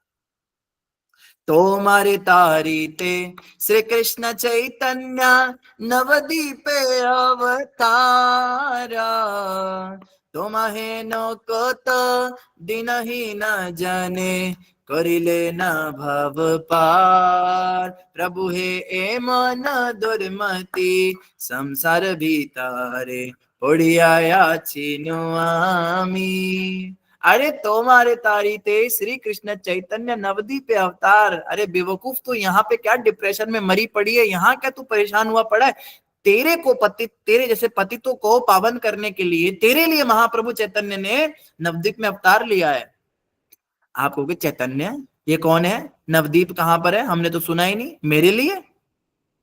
G: तोमारे तारीते श्री कृष्ण चैतन्य नवदीपे अवतारा, तुम्हें नोकत दिन ही न जाने, करिले न भव पार, प्रभु हे ए मन दुर्मति संसार भीतरे उड़िया छीनु आमी। अरे तुम्हारे तारीते श्री कृष्ण चैतन्य नवदीप अवतार, अरे बेवकूफ, तू यहाँ पे क्या डिप्रेशन में मरी पड़ी है, यहाँ क्या तू परेशान हुआ पड़ा है? तेरे को तेरे जैसे पतितों को पावन करने के लिए, तेरे लिए महाप्रभु चैतन्य ने नवदीप में अवतार लिया है। आप कहोगे चैतन्य ये कौन है, नवदीप कहाँ पर है, हमने तो सुना ही नहीं, मेरे लिए,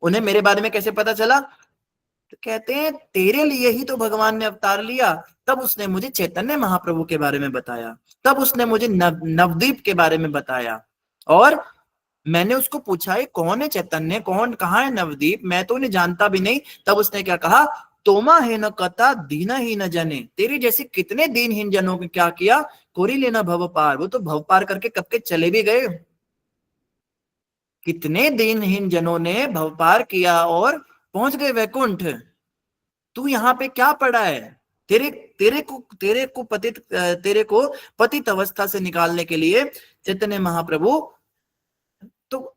G: उन्हें मेरे बारे में कैसे पता चला? तो कहते हैं तेरे लिए ही तो भगवान ने अवतार लिया। तब उसने मुझे चैतन्य महाप्रभु के बारे में बताया, तब उसने मुझे नवदीप के बारे में बताया, और मैंने उसको पूछा ये कौन है चैतन्य, कौन, कहाँ है नवदीप, मैं तो उन्हें जानता भी नहीं। तब उसने क्या कहा, तोमा है न कथा दीना ही न जने, तेरी जैसे कितने दीनहीन जनों के क्या किया, कोरी लेना भव पार, वो तो भव पार करके कब के चले भी गए। कितने दिनहीन जनों ने भवपार किया और पहुंच गए वैकुंठ। तू यहाँ पे क्या पड़ा है? तेरे को पतित अवस्था से निकालने के लिए चैतन्य महाप्रभु। तो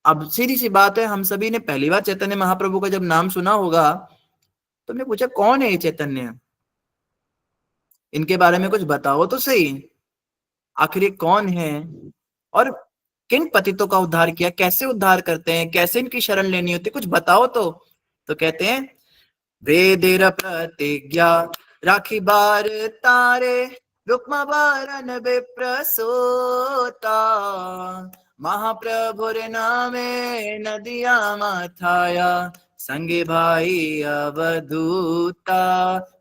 G: अब सीधी सी बात है, हम सभी ने पहली बार चैतन्य महाप्रभु का जब नाम सुना होगा तो हमने पूछा कौन है ये चैतन्य, इनके बारे में कुछ बताओ तो सही, आखिर ये कौन है और किन पतितों का उद्धार किया, कैसे उद्धार करते हैं, कैसे इनकी शरण लेनी होती, कुछ बताओ तो कहते हैं वेदेर प्रतिज्ञा राखी बार तारे रुक्मा बारन विप्रसोता महाप्रभुर नामे नदिया माथाया संगे भाई अवधूता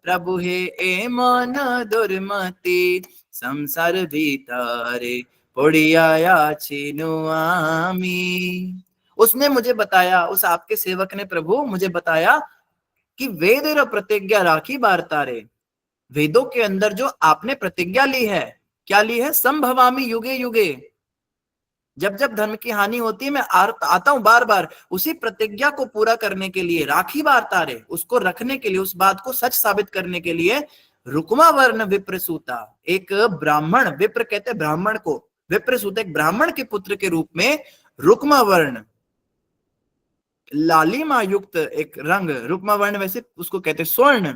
G: प्रभु हे ए मन दुर्मति संसार भीतारे पुड़िया छिनु आमी। उसने मुझे बताया, उस आपके सेवक ने प्रभु मुझे बताया कि वेद प्रतिज्ञा राखी बारतारे, वेदों के अंदर जो आपने प्रतिज्ञा ली है, क्या ली है? संभवामी युगे युगे, जब जब धर्म की हानि होती है मैं आता हूं बार बार उसी प्रतिज्ञा को पूरा करने के लिए, राखी बारतारे, उसको रखने के लिए, उस बात को सच साबित करने के लिए। रुक्मा वर्ण विप्रसूता, एक ब्राह्मण, विप्र कहते हैं ब्राह्मण को, विप्रसूता एक ब्राह्मण के पुत्र के रूप में, रुक्मा वर्ण लालिमा युक्त एक रंग, रुक्मा वर्ण वैसे उसको कहते स्वर्ण,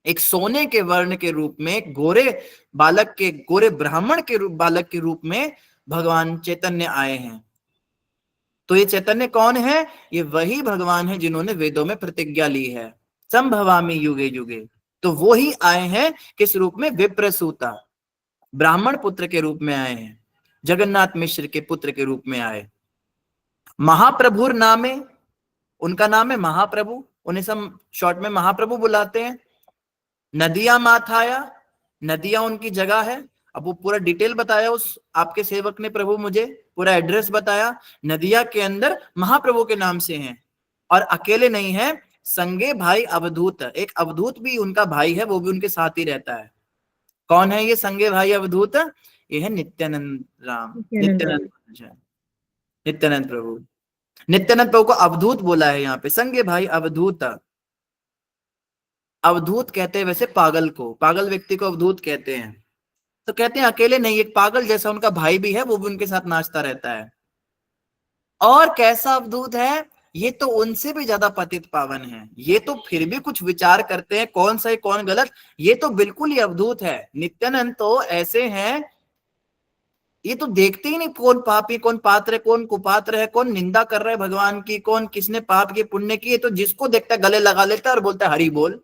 G: एक सोने के वर्ण के रूप में, गोरे बालक के, गोरे ब्राह्मण के रूप बालक के रूप में भगवान चैतन्य आए हैं। तो ये चैतन्य कौन है? ये वही भगवान है जिन्होंने वेदों में प्रतिज्ञा ली है, संभवामी युगे युगे। तो वो ही आए हैं किस रूप में? विप्रसूता, ब्राह्मण पुत्र के रूप में आए हैं, जगन्नाथ मिश्र के पुत्र के रूप में आए। महाप्रभुर नामे, उनका नाम है महाप्रभु, उन्हें सब शॉर्ट में महाप्रभु बुलाते हैं। नदिया माथाया, नदिया उनकी जगह है। अब वो पूरा डिटेल बताया उस आपके सेवक ने प्रभु, मुझे पूरा एड्रेस बताया। नदिया के अंदर महाप्रभु के नाम से हैं और अकेले नहीं है, संगे भाई अवधूत, एक अवधूत भी उनका भाई है, वो भी उनके साथ ही रहता है। कौन है ये संगे भाई अवधूत? ये है नित्यानंद राम, नित्यानंद प्रभु। नित्यानंद प्रभु को अवधूत बोला है यहाँ पे, संगे भाई अवधूत। अवधूत कहते हैं वैसे पागल को, पागल व्यक्ति को अवधूत कहते हैं। तो कहते हैं अकेले नहीं, एक पागल जैसा उनका भाई भी है, वो भी उनके साथ नाचता रहता है। और कैसा अवधूत है? ये तो उनसे भी ज्यादा पतित पावन है, ये तो फिर भी कुछ विचार करते हैं कौन सही कौन गलत, ये तो बिल्कुल ही अवधूत है। नित्यानंद तो ऐसे हैं, ये तो देखते ही नहीं कौन पापी कौन पात्र है, कौन कुपात्र है, कौन निंदा कर रहा है भगवान की, कौन किसने पाप की पुण्य की, ये तो जिसको देखता है गले लगा लेता है और बोलता है हरि बोल।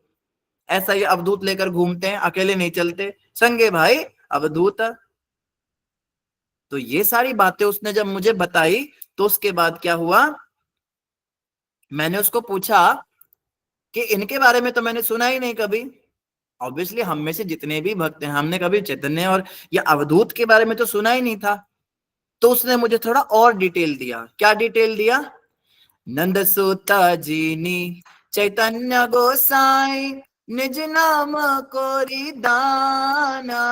G: ऐसा ये अवधूत लेकर घूमते हैं, अकेले नहीं चलते, संगे भाई अवधूत। तो ये सारी बातें उसने जब मुझे बताई तो उसके बाद क्या हुआ, मैंने उसको पूछा कि इनके बारे में तो मैंने सुना ही नहीं कभी। ऑब्वियसली हम में से जितने भी भक्त हैं, हमने कभी चैतन्य और या अवधूत के बारे में तो सुना ही नहीं था। तो उसने मुझे थोड़ा और डिटेल दिया। क्या डिटेल दिया? नंद सुता जीनी चैतन्य गोसाई निज नाम कोरी दाना,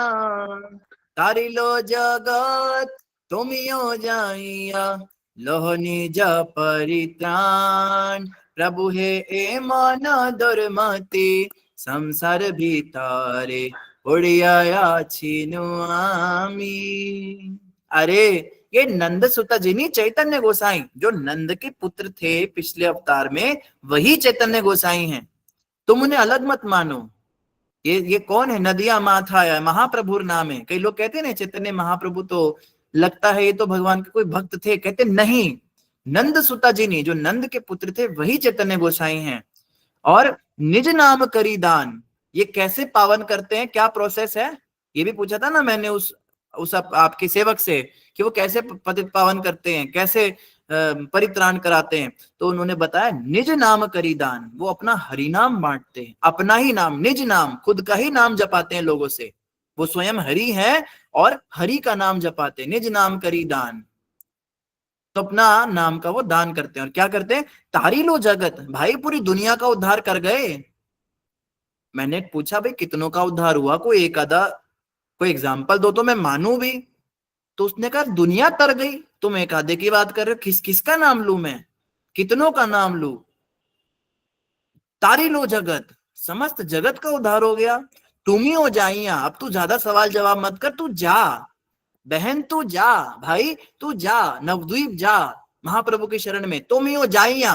G: तारी लो जगत तुमियो जाइया लोह निज परित्राण, प्रभु हे ए मन दुर्मति संसार भीतारे उड़िया छिनु आमी। अरे ये नंद सुता जिनी चैतन्य गोसाई, जो नंद के पुत्र थे पिछले अवतार में, वही चैतन्य गोसाई हैं, तुम उन्हें अलग मत मानो। ये कौन है? नदिया माथाया, महाप्रभुर नाम है। कई लोग कहते हैं ना चैतन्य महाप्रभु, तो लगता है ये तो भगवान के कोई भक्त थे। कहते नहीं, नंद सुता जिनी, जो नंद के पुत्र थे, वही चैतन्य गोसाई हैं। और निज नाम करी दान, ये कैसे पावन करते हैं, क्या प्रोसेस है, ये भी पूछा था ना मैंने उस आपके सेवक से कि वो कैसे पतित पावन करते हैं, कैसे परित्राण कराते हैं। तो उन्होंने बताया निज नाम करी दान, वो अपना हरि नाम बांटते हैं, अपना ही नाम, निज नाम, खुद का ही नाम जपाते हैं लोगों से। वो स्वयं हरि है और हरि का नाम जपाते हैं। निज नाम करी दान, तो अपना नाम का वो दान करते हैं। और क्या करते हैं? तारी लो जगत, भाई पूरी दुनिया का उद्धार कर गए। मैंने पूछा भाई कितनों का उद्धार हुआ, कोई एक आधा कोई एग्जाम्पल दो तो मैं मानू भी। तो उसने कहा दुनिया तर गई, तुम एक आधे की बात कर रहे हो, किसका नाम लूं मैं, कितनों का नाम लूं, तारी लो जगत, समस्त जगत का उद्धार हो गया, तुम ही हो जाइया। अब तू ज्यादा सवाल जवाब मत कर, तू जा बहन, तू जा भाई, तू जा नवद्वीप जा महाप्रभु की शरण में, तुम ही हो जाइया।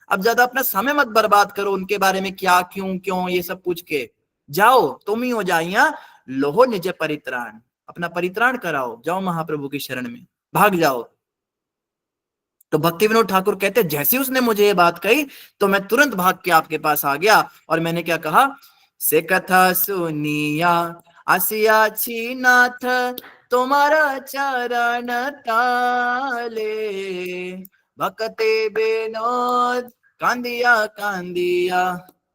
G: अब ज्यादा अपना समय मत बर्बाद करो उनके बारे में क्या क्यों क्यों ये सब पूछ के, जाओ तुम ही हो जाइया। लोहो निज परित्राण, अपना परित्राण कराओ, जाओ महाप्रभु की शरण में, भाग जाओ। तो भक्ति विनोद ठाकुर कहते जैसे उसने मुझे ये बात कही तो मैं तुरंत भाग के आपके पास आ गया और मैंने क्या कहा, से कथा सुनिया आसिया छी नाथ तुम्हारा चरण ताले, भक्ति विनोद कांदिया कांदिया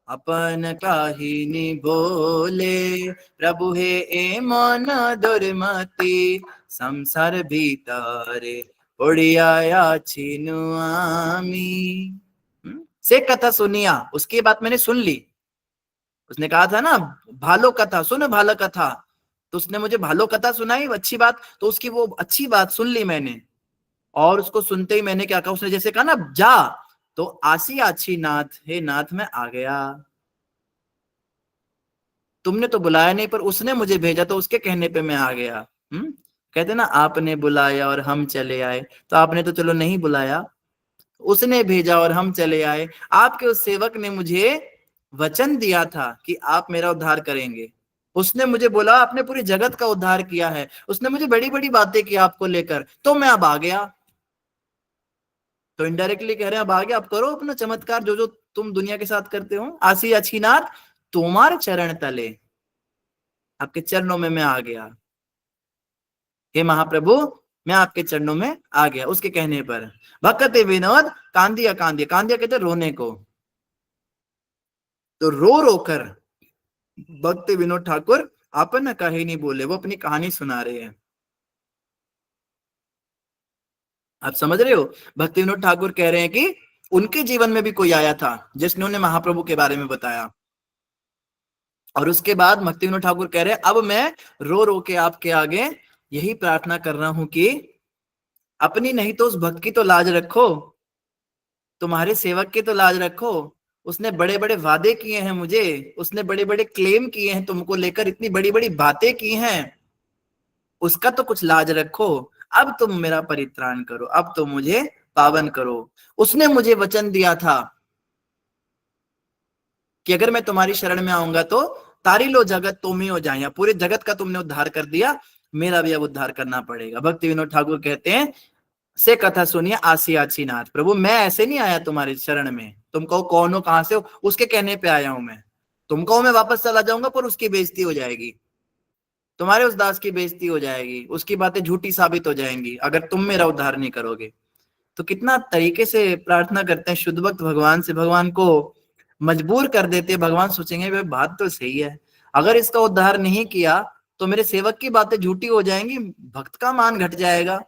G: अपन काहिनी बोले, प्रभु हे ए मन दुर्मति संसार भीतरे उड़िया छिनु आमी। से कथा सुनिया, उसकी बात मैंने सुन ली। उसने कहा था ना भालो कथा सुन, भालो कथा, तो उसने मुझे भालो कथा सुनाई, अच्छी बात, तो उसकी वो अच्छी बात सुन ली मैंने। और उसको सुनते ही मैंने क्या कहा, उसने जैसे कहा ना जा, तो आसी आछी नाथ, हे नाथ मैं आ गया। तुमने तो बुलाया नहीं पर उसने मुझे भेजा, तो उसके कहने पे मैं आ गया। कहते ना आपने बुलाया और हम चले आए, तो आपने तो चलो नहीं बुलाया, उसने भेजा और हम चले आए। आपके उस सेवक ने मुझे वचन दिया था कि आप मेरा उद्धार करेंगे, उसने मुझे बोला आपने पूरी जगत का उद्धार किया है, उसने मुझे बड़ी बड़ी बातें की आपको लेकर, तो मैं अब आ गया। तो इनडायरेक्टली कह रहे हैं अब आ गया, अब करो अपना चमत्कार जो जो तुम दुनिया के साथ करते हो। आसी अच्छीनाथ तुम्हारे चरण तले, आपके चरणों में मैं आ गया, हे महाप्रभु मैं आपके चरणों में आ गया। उसके कहने पर भक्ति विनोद कांदिया कांदिया, कांदिया कहते रोने को, तो रो रो कर भक्ति विनोद ठाकुर अपन कहानी बोले, वो अपनी कहानी सुना रहे हैं। आप समझ रहे हो, भक्ति विनोद ठाकुर कह रहे हैं कि उनके जीवन में भी कोई आया था जिसने उन्हें महाप्रभु के बारे में बताया, और उसके बाद भक्ति विनोद ठाकुर कह रहे हैं अब मैं रो रो के आपके आगे यही प्रार्थना कर रहा हूं कि अपनी नहीं तो उस भक्त की तो लाज रखो, तुम्हारे सेवक की तो लाज रखो। उसने बड़े बड़े वादे किए हैं मुझे, उसने बड़े बड़े क्लेम किए हैं तुमको लेकर, इतनी बड़ी बड़ी बातें की हैं, उसका तो कुछ लाज रखो। अब तुम मेरा परित्राण करो, अब तो मुझे पावन करो। उसने मुझे वचन दिया था कि अगर मैं तुम्हारी शरण में आऊंगा तो तारी लो जगत तुम ही हो जाए, पूरे जगत का तुमने उद्धार कर दिया, मेरा भी अब उद्धार करना पड़ेगा। भक्ति विनोद ठाकुर कहते हैं से कथा सुनिए आसी आछी नाथ, प्रभु मैं ऐसे नहीं आया तुम्हारी शरण में, तुम कहो कौन हो कहां से हो, उसके कहने पे आया हूं मैं। तुम कहो मैं वापस चला जाऊंगा पर उसकी बेइज्जती हो जाएगी, तुम्हारे उस दास की बेइज्जती हो जाएगी, उसकी बातें झूठी साबित हो जाएंगी अगर तुम मेरा उद्धार नहीं करोगे। तो कितना तरीके से प्रार्थना करते हैं शुद्ध भक्त भगवान से, भगवान को मजबूर कर देते। भगवान सोचेंगे भाई बात तो सही है, अगर इसका उद्धार नहीं किया तो मेरे सेवक की बातें झूठी हो जाएंगी, भक्त का मान घट जाएगा,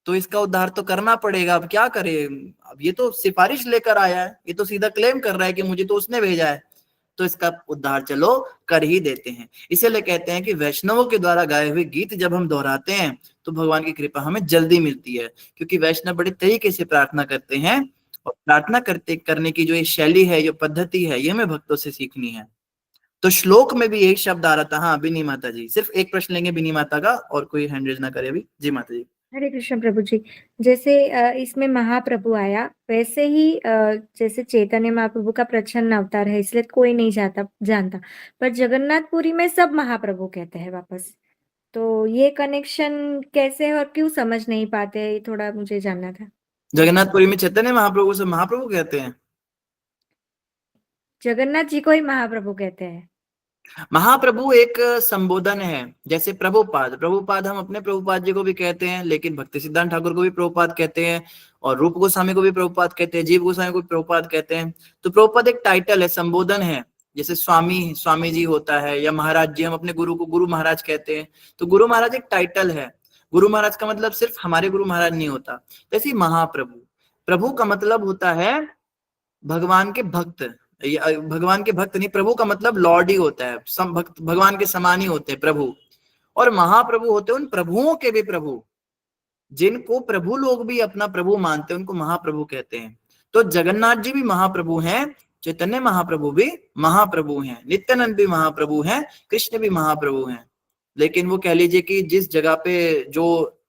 G: तो इसका उद्धार तो करना पड़ेगा। अब क्या करे, अब ये तो सिफारिश लेकर आया है, ये तो सीधा क्लेम कर रहा है कि मुझे तो उसने भेजा है, तो इसका उद्धार चलो कर ही देते हैं। इसीलिए कहते हैं कि वैष्णवों के द्वारा गाए हुए गीत जब हम दोहराते हैं तो भगवान की कृपा हमें जल्दी मिलती है, क्योंकि वैष्णव बड़े तरीके से प्रार्थना करते हैं, और प्रार्थना करने की जो ये शैली है, जो पद्धति है, ये हमें भक्तों से सीखनी है। तो श्लोक में भी यही शब्द आ रहा था। हाँ बिनी माता जी, सिर्फ एक प्रश्न लेंगे बिनी माता का, और कोई हैंड रेज ना करे अभी। जी माता जी।
I: हरे कृष्ण प्रभु जी, जैसे इसमें महाप्रभु आया वैसे ही जैसे चैतन्य महाप्रभु का प्रच्छन्न अवतार है इसलिए कोई नहीं जानता, पर जगन्नाथपुरी में सब महाप्रभु कहते हैं वापस, तो ये कनेक्शन कैसे और क्यों समझ नहीं पाते, ये थोड़ा मुझे जानना था।
G: जगन्नाथपुरी में चैतन्य महाप्रभु से महाप्रभु कहते हैं,
I: जगन्नाथ जी को ही महाप्रभु कहते हैं।
G: महाप्रभु एक संबोधन है, जैसे प्रभुपाद हम अपने प्रभुपाद जी को भी कहते हैं, लेकिन भक्ति सिद्धांत ठाकुर को भी प्रभुपाद कहते हैं, और रूप गोस्वामी को भी प्रभुपाद कहते हैं, जीव गोस्वामी को भी प्रभुपाद कहते हैं। तो प्रभुपाद एक टाइटल है, संबोधन है, जैसे स्वामी जी होता है, या महाराज जी, हम अपने गुरु को गुरु महाराज कहते हैं, तो गुरु महाराज एक टाइटल है। गुरु महाराज का मतलब सिर्फ हमारे गुरु महाराज नहीं होता। जैसे महाप्रभु, प्रभु का मतलब होता है भगवान के भक्त, भगवान के भक्त नहीं, प्रभु का मतलब लॉर्ड ही होता है, भक्त भगवान के समान ही होते हैं प्रभु, और महाप्रभु होते हैं उन प्रभुओं के भी प्रभु, जिनको प्रभु लोग भी अपना प्रभु मानते हैं उनको महाप्रभु कहते हैं। तो जगन्नाथ जी भी महाप्रभु हैं, चैतन्य महाप्रभु भी महाप्रभु हैं, नित्यानंद भी महाप्रभु हैं, कृष्ण भी महाप्रभु हैं। लेकिन वो कह लीजिए कि जिस जगह पे जो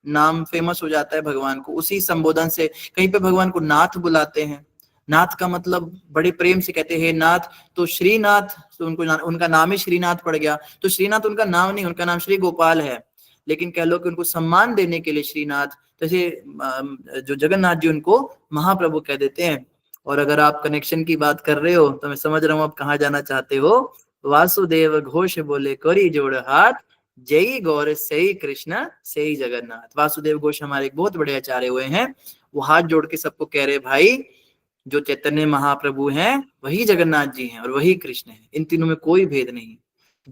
G: नाम फेमस हो जाता है भगवान को, उसी संबोधन से, कहीं पे भगवान को नाथ बुलाते हैं, नाथ का मतलब बड़े प्रेम से कहते हैं नाथ, तो श्रीनाथ, तो उनका नाम ही श्रीनाथ पड़ गया। तो श्रीनाथ उनका नाम नहीं, उनका नाम श्री गोपाल है, लेकिन कह लो कि उनको सम्मान देने के लिए श्रीनाथ, जैसे जो जगन्नाथ जी उनको महाप्रभु कह देते हैं। और अगर आप कनेक्शन की बात कर रहे हो तो मैं समझ रहा हूँ आप कहाँ जाना चाहते हो। वासुदेव घोष बोले करी जोड़ हाथ, जय गौर सही कृष्ण सही जगन्नाथ। वासुदेव घोष हमारे एक बहुत बड़े आचार्य हुए हैं, वो हाथ जोड़ के सबको कह रहे भाई जो चैतन्य महाप्रभु हैं वही जगन्नाथ जी हैं और वही कृष्ण है, इन तीनों में कोई भेद नहीं।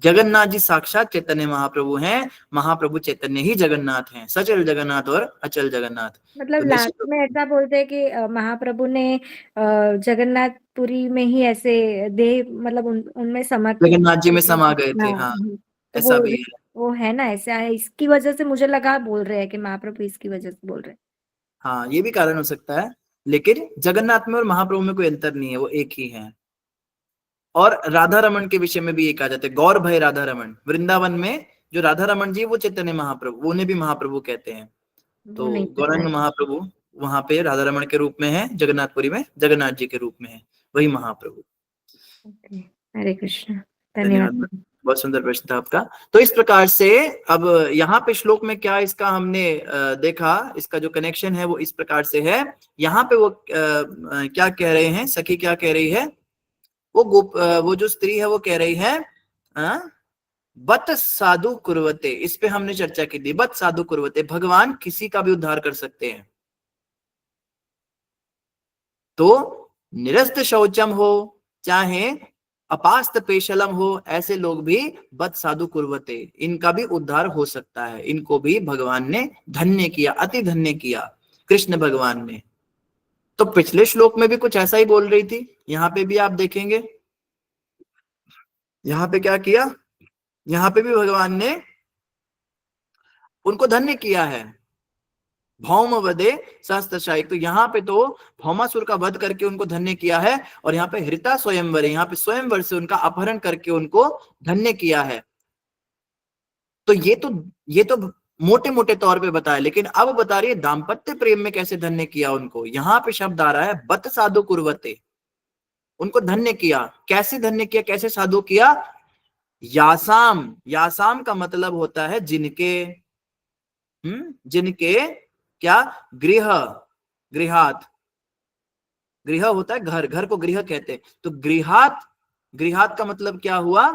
G: जगन्नाथ जी साक्षात चैतन्य महाप्रभु हैं, महाप्रभु चैतन्य ही जगन्नाथ हैं, सचल जगन्नाथ और अचल जगन्नाथ।
I: मतलब
G: तो
I: लास्ट में ऐसा बोलते हैं कि महाप्रभु ने जगन्नाथपुरी में ही ऐसे देह मतलब उनमें समर्पित
G: जगन्नाथ जी में समा गए थे, हाँ
I: तो
G: ऐसा भी है।
I: वो है ना, ऐसा है, इसकी वजह से मुझे लगा बोल रहे हैं कि महाप्रभु इसकी वजह से बोल रहे हैं।
G: हाँ ये भी कारण हो सकता है, लेकिन जगन्नाथ में और महाप्रभु में कोई अंतर नहीं है, वो एक ही है। और राधा रमन के विषय में भी एक आ जाते हैं, गौर भय राधा रमन, वृंदावन में जो राधा रमन जी वो चैतन्य महाप्रभु, वो उन्हें भी महाप्रभु कहते हैं। तो गौरांग महाप्रभु वहां पे राधा रमन के रूप में है, जगन्नाथपुरी में जगन्नाथ जी के रूप में है, वही महाप्रभु।
I: हरे कृष्ण,
G: धन्यवाद, बहुत सुंदर प्रश्न था आपका। तो इस प्रकार से अब यहाँ पे श्लोक में क्या इसका हमने देखा, इसका जो कनेक्शन है वो इस प्रकार से है। यहाँ पे वो क्या कह रहे हैं, सखी क्या कह रही है, वो जो स्त्री है वो कह रही है बत साधु कुर्वते, इस पे हमने चर्चा की थी। बत साधु कुर्वते, भगवान किसी का भी उद्धार कर सकते हैं। तो निरस्त शौचम हो चाहे अपास्त पेशलम हो, ऐसे लोग भी बत साधु कुर्वते, इनका भी उद्धार हो सकता है, इनको भी भगवान ने धन्य किया, अति धन्य किया कृष्ण भगवान ने। तो पिछले श्लोक में भी कुछ ऐसा ही बोल रही थी, यहाँ पे भी आप देखेंगे, यहाँ पे क्या किया, यहाँ पे भी भगवान ने उनको धन्य किया है। भौम वधे सहस्त्रशाही, तो यहाँ पे तो भौमासुर का वध करके उनको धन्य किया है, और यहाँ पे हृता स्वयंवर, यहाँ पे स्वयंवर से उनका अपहरण करके उनको धन्य किया है। तो ये तो मोटे मोटे तौर पे बताया, लेकिन अब बता रही है दाम्पत्य प्रेम में कैसे धन्य किया उनको। यहाँ पे शब्द आ रहा है बत साधु कुर्वते, उनको धन्य किया। कैसे धन्य किया, कैसे साधु किया? यासाम, यासाम का मतलब होता है जिनके, जिनके क्या, गृह, गृहात, गृह होता है घर, घर को गृह कहते हैं। तो गृहात, गृहात का मतलब क्या हुआ,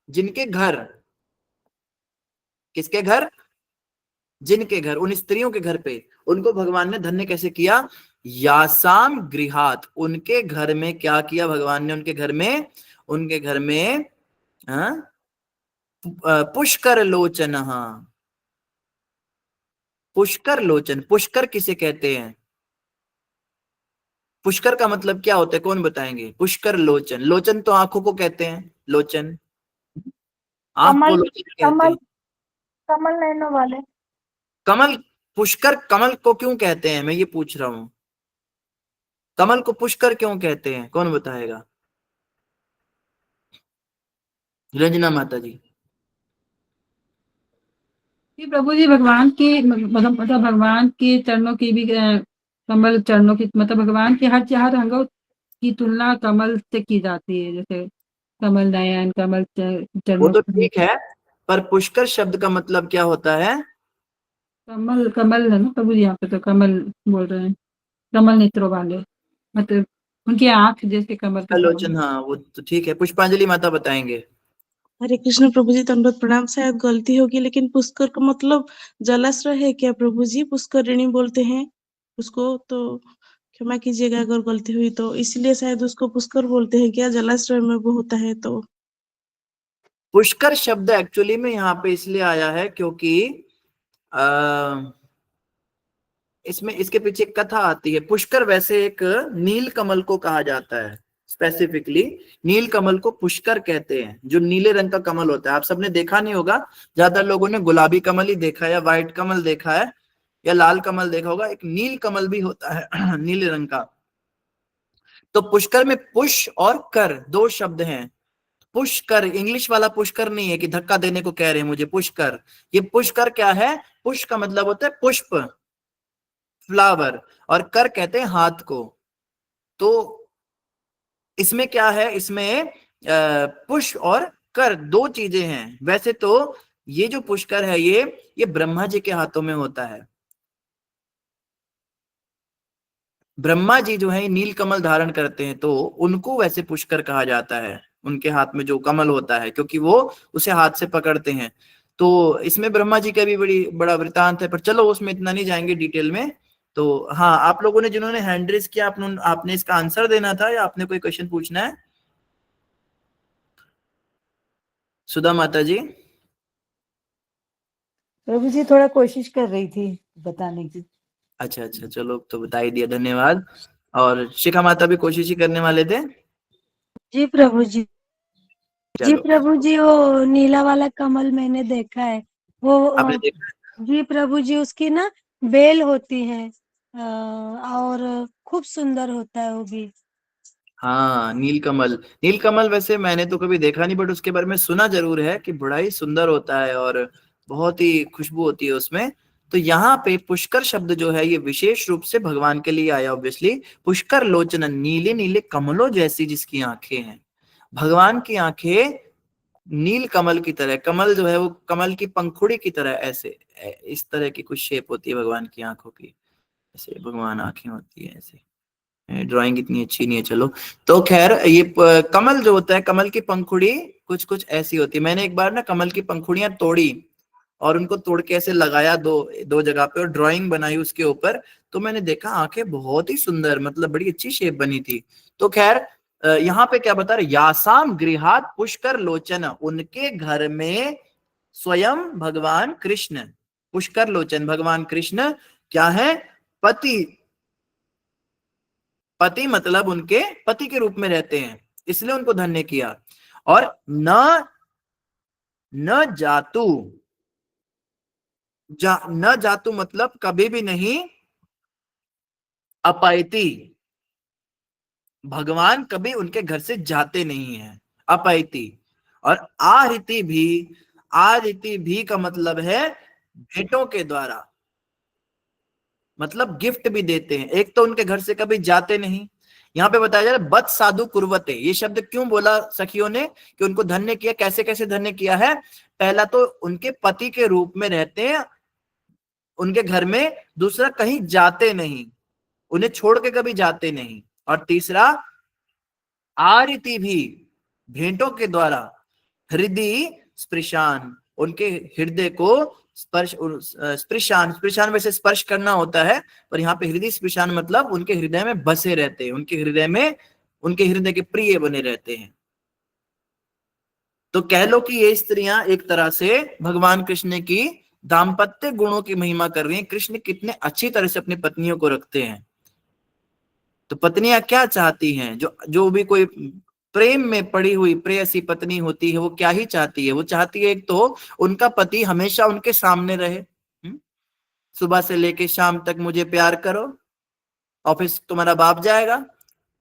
G: जिनके घर, किसके घर, जिनके घर, उन स्त्रियों के घर पे उनको भगवान ने धन्य कैसे किया, यासाम गृहात, उनके घर में क्या किया भगवान ने, उनके घर में, उनके घर में पुष्कर लोचन, पुष्कर लोचन, पुष्कर किसे कहते हैं, पुष्कर का मतलब क्या होता है, कौन बताएंगे? पुष्कर लोचन, लोचन तो आंखों को कहते हैं, लोचन, आंख को लोचन कहते हैं,
Q: कमल नैनो वाले,
G: कमल, पुष्कर कमल को क्यों कहते हैं, मैं ये पूछ रहा हूं, कमल को पुष्कर क्यों कहते हैं, कौन बताएगा? रंजना माता जी।
R: प्रभु जी भगवान के मतलब भगवान के चरणों की भी कमल चरणों की मतलब भगवान के हर अंगों की तुलना कमल से की जाती है, जैसे कमल नयन, कमल चरणों।
G: वो तो ठीक है, पर पुष्कर शब्द का मतलब क्या होता है?
R: कमल, कमल है ना प्रभु जी, यहाँ पे तो कमल बोल रहे हैं, कमल नेत्रों वाले, मतलब उनकी आंख जैसे कमल के
G: लोचन। हाँ वो तो ठीक है, पुष्पांजलि माता बताएंगे।
S: हरे कृष्ण प्रभु जी, दंडवत प्रणाम। शायद गलती होगी, लेकिन पुष्कर का मतलब जलाश्रय है क्या प्रभु जी? पुष्करिणी बोलते हैं उसको, तो क्षमा कीजिएगा अगर गलती हुई तो, इसलिए शायद उसको पुष्कर बोलते हैं क्या, जलाश्रय में वो होता है तो?
G: पुष्कर शब्द एक्चुअली में यहाँ पे इसलिए आया है क्योंकि इसमें, इसके पीछे एक कथा आती है। पुष्कर वैसे एक नील कमल को कहा जाता है, स्पेसिफिकली नील कमल को पुष्कर कहते हैं, जो नीले रंग का कमल होता है। आप सबने देखा नहीं होगा, ज्यादा लोगों ने गुलाबी कमल ही देखा है या व्हाइट कमल देखा है, या लाल कमल देखा होगा, एक नील कमल भी होता है नीले रंग का। तो पुष्कर में पुष और कर दो शब्द हैं। पुष्कर इंग्लिश वाला पुष्कर नहीं है कि धक्का देने को कह रहे हैं मुझे पुष्कर। ये पुष्कर क्या है? पुष्प का मतलब होता है पुष्प, फ्लावर, और कर कहते हैं हाथ को। तो इसमें क्या है, इसमें पुष्प और कर दो चीजें हैं। वैसे तो ये जो पुष्कर है ये ब्रह्मा जी के हाथों में होता है। ब्रह्मा जी जो है नील कमल धारण करते हैं, तो उनको वैसे पुष्कर कहा जाता है, उनके हाथ में जो कमल होता है, क्योंकि वो उसे हाथ से पकड़ते हैं। तो इसमें ब्रह्मा जी का भी बड़ा वृतांत है, पर चलो उसमें इतना नहीं जाएंगे डिटेल में। तो हाँ, आप लोगों ने जिन्होंने हैंड रेज किया, आपने इसका आंसर देना था या आपने कोई क्वेश्चन पूछना है? सुधा माता जी।
T: प्रभु जी थोड़ा कोशिश कर रही थी बताने की।
G: अच्छा, चलो तो बता ही दिया, धन्यवाद। और शिखा माता भी कोशिश ही करने वाले थे।
Q: जी प्रभु जी। जी
G: चलो,
Q: प्रभु जी, वो नीला वाला कमल मैंने देखा है वो।
G: आपने देखा?
Q: जी प्रभु जी, उसकी ना बेल होती है और खूब सुंदर होता है वो भी।
G: हाँ, नीलकमल। नीलकमल वैसे मैंने तो कभी देखा नहीं, बट उसके बारे में सुना जरूर है कि बड़ा ही सुंदर होता है और बहुत ही खुशबू होती है उसमें। तो यहाँ पे पुष्कर शब्द जो है ये विशेष रूप से भगवान के लिए आया। ऑब्वियसली पुष्कर लोचन, नीले नीले कमलों जैसी जिसकी आंखें हैं। भगवान की आंखें नील कमल की तरह, कमल जो है वो कमल की पंखुड़ी की तरह, ऐसे इस तरह की कुछ शेप होती है भगवान की आंखों की। ऐसे भगवान आंखें होती है ऐसे। ड्राइंग इतनी अच्छी नहीं है, चलो। तो खैर, ये कमल जो होता है, कमल की पंखुड़ी कुछ कुछ ऐसी होती है। मैंने एक बार ना कमल की पंखुड़ियां तोड़ी और उनको तोड़ के ऐसे लगाया दो जगह पे और ड्राइंग बनाई उसके ऊपर। तो मैंने देखा आंखें बहुत ही सुंदर, मतलब बड़ी अच्छी शेप बनी थी। तो खैर, यहाँ पे क्या बता रहे, यासाम गृहात पुष्कर लोचन, उनके घर में स्वयं भगवान कृष्ण, पुष्कर लोचन भगवान कृष्ण क्या है? पति। पति मतलब उनके पति के रूप में रहते हैं, इसलिए उनको धन्य किया। और न जातु, न जातु मतलब कभी भी नहीं, अपैती, भगवान कभी उनके घर से जाते नहीं है, अपैती। और आरिति भी का मतलब है भेंटों के द्वारा, मतलब गिफ्ट भी देते हैं। एक तो उनके घर से कभी जाते नहीं। यहाँ पे बताया जा रहा है बत साधु कुर्वते, ये शब्द क्यों बोला सखियों ने कि उनको धन्य किया? कैसे कैसे धन्य किया है? पहला तो उनके पति के रूप में रहते हैं उनके घर में, दूसरा कहीं जाते नहीं, उन्हें छोड़ के कभी जाते नहीं, और तीसरा आरती भी, भेंटों के द्वारा, हृदय स्पृशान, उनके हृदय को स्पर्श, स्पृशान वैसे स्पर्श करना होता है, पर यहाँ पे हृदय स्पृशान मतलब उनके हृदय में बसे रहते हैं, उनके हृदय में, उनके हृदय के प्रिय बने रहते हैं। तो कह लो कि ये स्त्रियां एक तरह से भगवान कृष्ण की दाम्पत्य गुणों की महिमा कर रही हैं। कृष्ण कितने अच्छी तरह से अपनी पत्नियों को रखते हैं। तो पत्नियां क्या चाहती हैं? जो भी कोई प्रेम में पड़ी हुई प्रेयसी पत्नी होती है, वो क्या ही चाहती है? वो चाहती है एक तो उनका पति हमेशा उनके सामने रहे, सुबह से लेके शाम तक मुझे प्यार करो, ऑफिस तुम्हारा बाप जाएगा,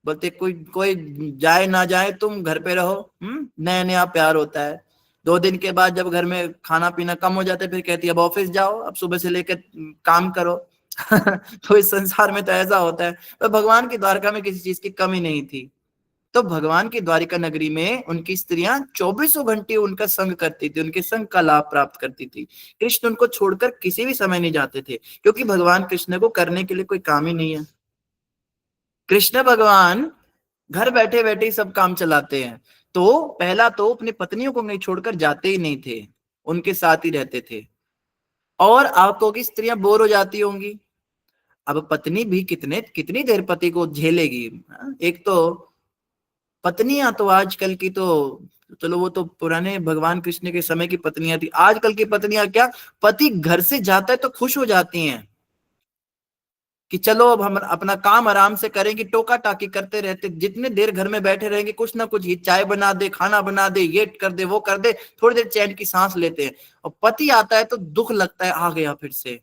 G: बोलते कोई जाए ना जाए तुम घर पे रहो, नया नया प्यार होता है। 2 दिन के बाद जब घर में खाना पीना कम हो जाता है, फिर कहती है अब ऑफिस जाओ, अब सुबह से लेकर काम करो। तो इस संसार में तो ऐसा होता है। तो भगवान की द्वारका में किसी चीज की कमी नहीं थी। तो भगवान की द्वारिका नगरी में उनकी स्त्रियां 24 घंटे उनका संग करती थी, उनके संग का लाभ प्राप्त करती थी। कृष्ण उनको छोड़कर किसी भी समय नहीं जाते थे, क्योंकि भगवान कृष्ण को करने के लिए कोई काम ही नहीं है। कृष्ण भगवान घर बैठे बैठे ही सब काम चलाते हैं। तो पहला तो अपनी पत्नियों को नहीं छोड़कर जाते ही नहीं थे, उनके साथ ही रहते थे। और आपको की स्त्रियां बोर हो जाती होंगी, अब पत्नी भी कितनी देर पति को झेलेगी? एक तो पत्नियां तो आजकल की तो चलो, वो तो पुराने भगवान कृष्ण के समय की पत्नियां थी। आजकल की पत्नियां क्या, पति घर से जाता है तो खुश हो जाती हैं कि चलो अब हम अपना काम आराम से करेंगे। टोका टाकी करते रहते, जितने देर घर में बैठे रहेंगे कुछ ना कुछ, ये चाय बना दे, खाना बना दे, ये कर दे, वो कर दे, थोड़ी देर चैन की सांस लेते हैं। और पति आता है तो दुख लगता है, आ गया फिर से,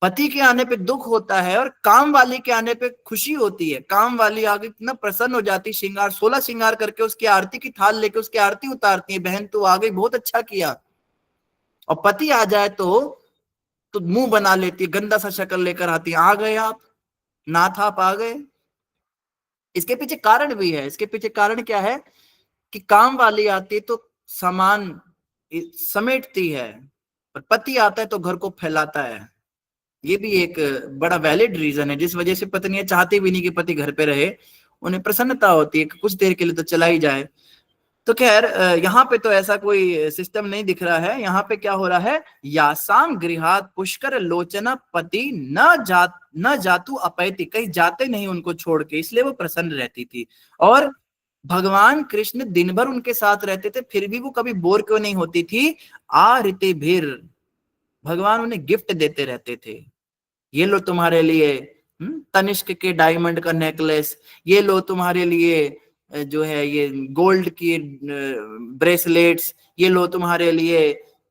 G: पति के आने पे दुख होता है और काम वाली के आने पे खुशी होती है। काम वाली आगे कितना प्रसन्न हो जाती, श्रृंगार 16 श्रृंगार करके उसकी आरती की थाल लेके उसकी आरती उतारती है, बहन तू आ गई, बहुत अच्छा किया। और पति आ जाए तो मुंह बना लेती है, गंदा सा शक्ल लेकर आती है, आ गए आप, नाथ आप आ गए। इसके पीछे कारण भी है। इसके पीछे कारण क्या है कि काम वाली आती है तो सामान समेटती है, और पति आता है तो घर को फैलाता है। ये भी एक बड़ा वैलिड रीजन है जिस वजह से पत्नियां चाहती भी नहीं कि पति घर पे रहे। उन्हें प्रसन्नता होती है कि कुछ देर के लिए तो चला ही जाए। तो खैर यहाँ पे तो ऐसा कोई सिस्टम नहीं दिख रहा है। यहाँ पे क्या हो रहा है, यासाम गृहात पुष्कर लोचना पति न जातु अपैति, कहीं जाते नहीं उनको छोड़ के, इसलिए वो प्रसन्न रहती थी। और भगवान कृष्ण दिन भर उनके साथ रहते थे, फिर भी वो कभी बोर क्यों नहीं होती थी। आ रीते भीर, भगवान उन्हें गिफ्ट देते रहते थे। ये लो तुम्हारे लिए तनिष्क के डायमंड का नेकलेस, ये लो तुम्हारे लिए जो है ये गोल्ड की ब्रेसलेट्स, ये लो तुम्हारे लिए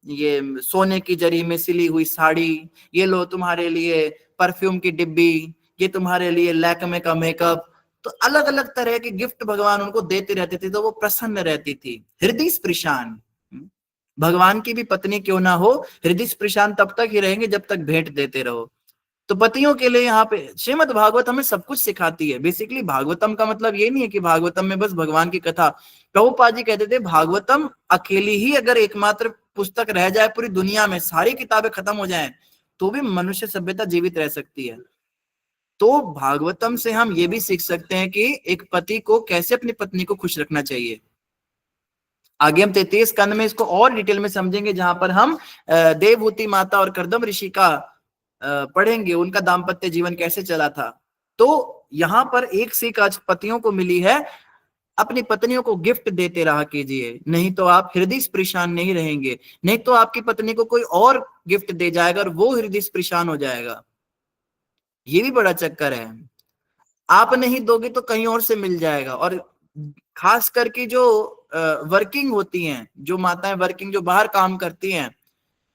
G: ये सोने की जरी में सिली हुई साड़ी, ये लो तुम्हारे लिए परफ्यूम की डिब्बी, ये तुम्हारे लिए लैक्मे का मेकअप। तो अलग अलग तरह के गिफ्ट भगवान उनको देते रहते थे, तो वो प्रसन्न रहती थी। हृदय स्पृशान, भगवान की भी पत्नी क्यों ना हो, हृदय स्पृशान तब तक ही रहेंगे जब तक भेंट देते रहो। तो पतियों के लिए यहाँ पे श्रीमद् भागवत हमें सब कुछ सिखाती है। बेसिकली भागवतम का मतलब ये नहीं है कि भागवतम में बस भगवान की कथा। प्रभुपाद जी कहते थे भागवतम अकेली ही अगर एकमात्र पुस्तक रह जाए पूरी दुनिया में, सारी किताबें खत्म हो जाएं, तो भी मनुष्य सभ्यता जीवित रह सकती है। तो भागवतम से हम ये भी सीख सकते हैं कि एक पति को कैसे अपनी पत्नी को खुश रखना चाहिए। आगे हम 33 स्कंद में इसको और डिटेल में समझेंगे, जहां पर हम देवहूति माता और कर्दम ऋषि का पढ़ेंगे, उनका दाम्पत्य जीवन कैसे चला था। तो यहाँ पर एक सीख आज पतियों को मिली है, अपनी पत्नियों को गिफ्ट देते रहा कीजिए, नहीं तो आप हृदय स्पृशान नहीं रहेंगे। नहीं तो आपकी पत्नी को कोई और गिफ्ट दे जाएगा और वो हृदय स्पृशान हो जाएगा। ये भी बड़ा चक्कर है, आप नहीं दोगे तो कहीं और से मिल जाएगा। और खास करके जो वर्किंग होती हैं, जो माताएं वर्किंग, जो बाहर काम करती हैं,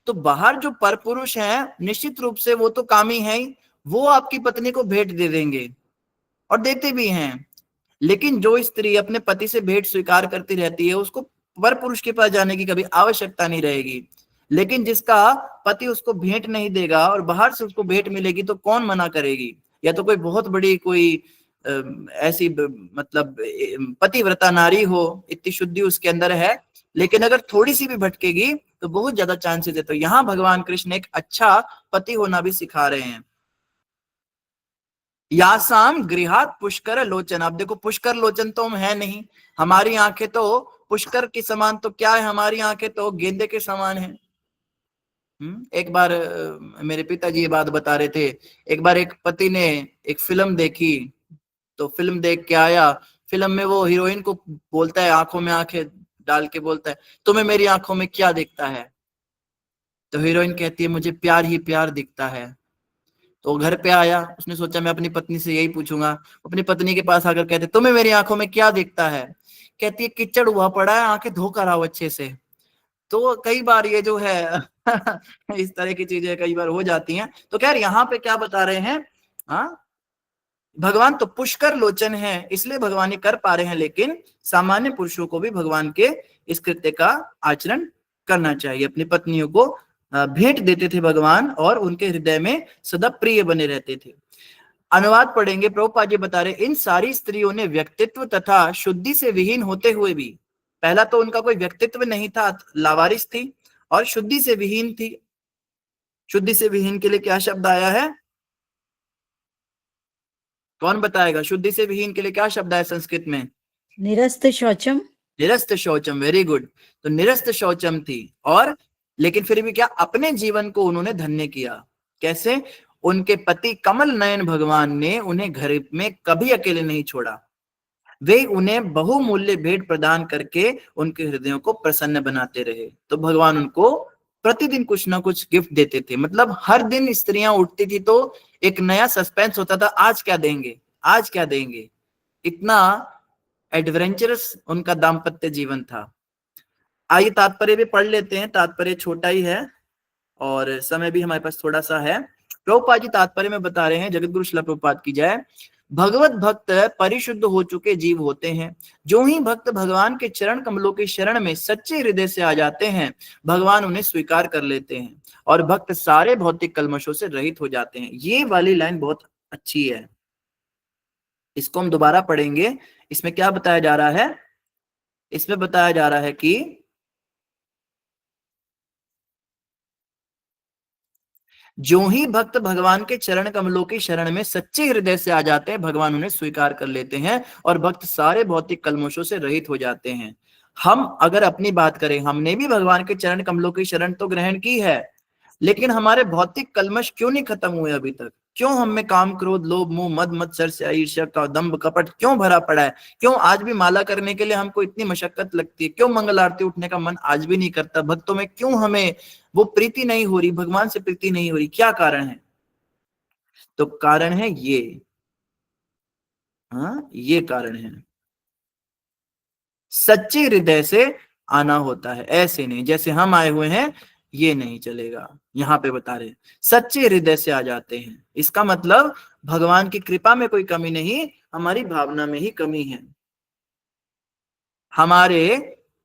G: तो बाहर जो परपुरुष हैं निश्चित रूप से वो तो कामी है ही, वो आपकी पत्नी को भेंट दे देंगे और देते भी हैं। लेकिन जो स्त्री अपने पति से भेंट स्वीकार करती रहती है, उसको परपुरुष के पास जाने की कभी आवश्यकता नहीं रहेगी। लेकिन जिसका पति उसको भेंट नहीं देगा और बाहर से उसको भेंट मिलेगी, तो कौन मना करेगी। या तो कोई बहुत बड़ी कोई ऐसी मतलब पतिव्रता नारी हो, इतनी शुद्धि उसके अंदर है, लेकिन अगर थोड़ी सी भी भटकेगी तो बहुत ज्यादा चांसेस है। तो यहाँ भगवान कृष्ण एक अच्छा पति होना भी सिखा रहे हैं। यासाम गृहात पुष्कर लोचन, अब देखो पुष्कर लोचन तो हम है नहीं, हमारी आंखें तो पुष्कर के समान, तो क्या है, हमारी आंखें तो गेंदे के समान है। एक बार मेरे पिताजी ये बात बता रहे थे, एक बार एक पति ने एक फिल्म देखी, तो फिल्म देख के आया, फिल्म में वो हीरोइन को बोलता है, आंखों में आंखें डाल के बोलता है, तुम्हें मेरी आंखों में क्या दिखता है। तो हीरोइन कहती है, मुझे प्यार ही प्यार दिखता है। तो घर पे आया, उसने सोचा मैं अपनी पत्नी से यही पूछूंगा। अपनी पत्नी के पास आकर कहते, तुम्हें मेरी आंखों में क्या दिखता है। कहती है, कीचड़ हुआ पड़ा है, आंखें धो कर आओ अच्छे से। तो कई बार ये जो है इस तरह की चीजें कई बार हो जाती हैं। तो खैर यहाँ पे क्या बता रहे हैं, हाँ, भगवान तो पुष्कर लोचन है, इसलिए भगवान ये कर पा रहे हैं, लेकिन सामान्य पुरुषों को भी भगवान के इस कृत्य का आचरण करना चाहिए। अपनी पत्नियों को भेंट देते थे भगवान और उनके हृदय में सदा प्रिय बने रहते थे। अनुवाद पढ़ेंगे। प्रभुपाद जी बता रहे, इन सारी स्त्रियों ने व्यक्तित्व तथा शुद्धि से विहीन होते हुए भी, पहला तो उनका कोई व्यक्तित्व नहीं था, लावारिस थी, और शुद्धि से विहीन थी। शुद्धि से विहीन के लिए क्या शब्द आया है, कौन बताएगा। शुद्धि से विहीन के लिए क्या शब्द है संस्कृत में,
T: निरस्त शौचम।
G: निरस्त शौचम, वेरी गुड। तो निरस्त शौचम थी, और लेकिन फिर भी क्या, अपने जीवन को उन्होंने धन्य किया। कैसे, उनके पति कमल नयन भगवान ने उन्हें घर में कभी अकेले नहीं छोड़ा। वे उन्हें बहुमूल्य भेंट प्रदान करके उनके हृदयों को प्रसन्न बनाते रहे। तो भगवान उनको प्रतिदिन कुछ ना कुछ गिफ्ट देते थे। मतलब हर दिन स्त्रियां उठती थी तो एक नया सस्पेंस होता था, आज क्या देंगे, आज क्या देंगे। इतना एडवेंचरस उनका दाम्पत्य जीवन था। आइए तात्पर्य भी पढ़ लेते हैं, तात्पर्य छोटा ही है और समय भी हमारे पास थोड़ा सा है। प्रभुपाद जी तात्पर्य में बता रहे हैं, जगत गुरु श्रील प्रभुपाद की जय, भगवत भक्त परिशुद्ध हो चुके जीव होते हैं। जो ही भक्त भगवान के चरण कमलों की शरण में सच्चे हृदय से आ जाते हैं, भगवान उन्हें स्वीकार कर लेते हैं और भक्त सारे भौतिक कल्मशों से रहित हो जाते हैं। ये वाली लाइन बहुत अच्छी है, इसको हम दोबारा पढ़ेंगे। इसमें क्या बताया जा रहा है? इसमें बताया जा रहा है कि जो ही भक्त भगवान के चरण कमलों की शरण में सच्चे हृदय से आ जाते हैं, भगवान उन्हें स्वीकार कर लेते हैं और भक्त सारे भौतिक कल्मशों से रहित हो जाते हैं। हम अगर अपनी बात करें, हमने भी भगवान के चरण कमलों की शरण तो ग्रहण की है, लेकिन हमारे भौतिक कल्मश क्यों नहीं खत्म हुए अभी तक? क्यों हम में काम, क्रोध, लोभ, मोह, मद, मत्सर, ईर्ष्या का दंभ, कपट क्यों भरा पड़ा है? क्यों आज भी माला करने के लिए हमको इतनी मशक्कत लगती है? क्यों मंगल आरती उठने का मन आज भी नहीं करता? भक्तों में क्यों हमें वो प्रीति नहीं हो रही, भगवान से प्रीति नहीं हो रही? क्या कारण है? तो कारण है ये, हाँ, ये कारण है, सच्चे हृदय से आना होता है। ऐसे नहीं जैसे हम आए हुए हैं, ये नहीं चलेगा। यहाँ पे बता रहे सच्चे हृदय से आ जाते हैं, इसका मतलब भगवान की कृपा में कोई कमी नहीं, हमारी भावना में ही कमी है।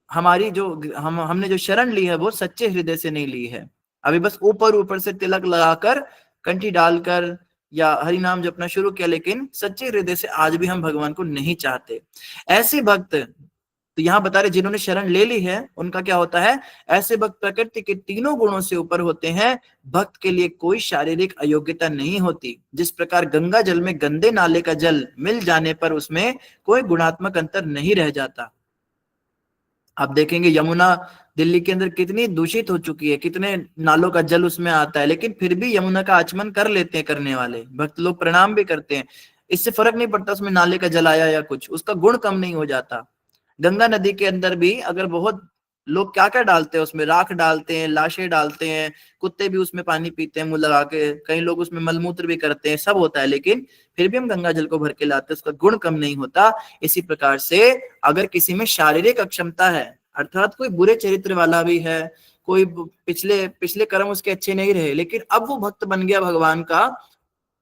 G: हमारी जो हमने जो शरण ली है वो सच्चे हृदय से नहीं ली है। अभी बस ऊपर ऊपर से तिलक लगाकर, कंठी डालकर या हरि नाम जपना शुरू किया, लेकिन सच्चे हृदय से आज भी हम भगवान को नहीं चाहते। ऐसे भक्त, तो यहाँ बता रहे जिन्होंने शरण ले ली है उनका क्या होता है? ऐसे भक्त प्रकृति के तीनों गुणों से ऊपर होते हैं। भक्त के लिए कोई शारीरिक अयोग्यता नहीं होती। जिस प्रकार गंगा जल में गंदे नाले का जल मिल जाने पर उसमें कोई गुणात्मक अंतर नहीं रह जाता। आप देखेंगे यमुना दिल्ली के अंदर कितनी दूषित हो चुकी है, कितने नालों का जल उसमें आता है, लेकिन फिर भी यमुना का आचमन कर लेते हैं करने वाले भक्त लोग, प्रणाम भी करते हैं। इससे फर्क नहीं पड़ता उसमें नाले का जल आया या कुछ, उसका गुण कम नहीं हो जाता। गंगा नदी के अंदर भी अगर बहुत लोग क्या क्या डालते हैं, उसमें राख डालते हैं, लाशें डालते हैं, कुत्ते भी उसमें पानी पीते हैं मुंह लगा के, कई लोग उसमें मलमूत्र भी करते हैं, सब होता है, लेकिन फिर भी हम गंगा जल को भर के लाते हैं, उसका गुण कम नहीं होता। इसी प्रकार से अगर किसी में शारीरिक अक्षमता है, अर्थात कोई बुरे चरित्र वाला भी है, कोई पिछले कर्म उसके अच्छे नहीं रहे, लेकिन अब वो भक्त बन गया भगवान का,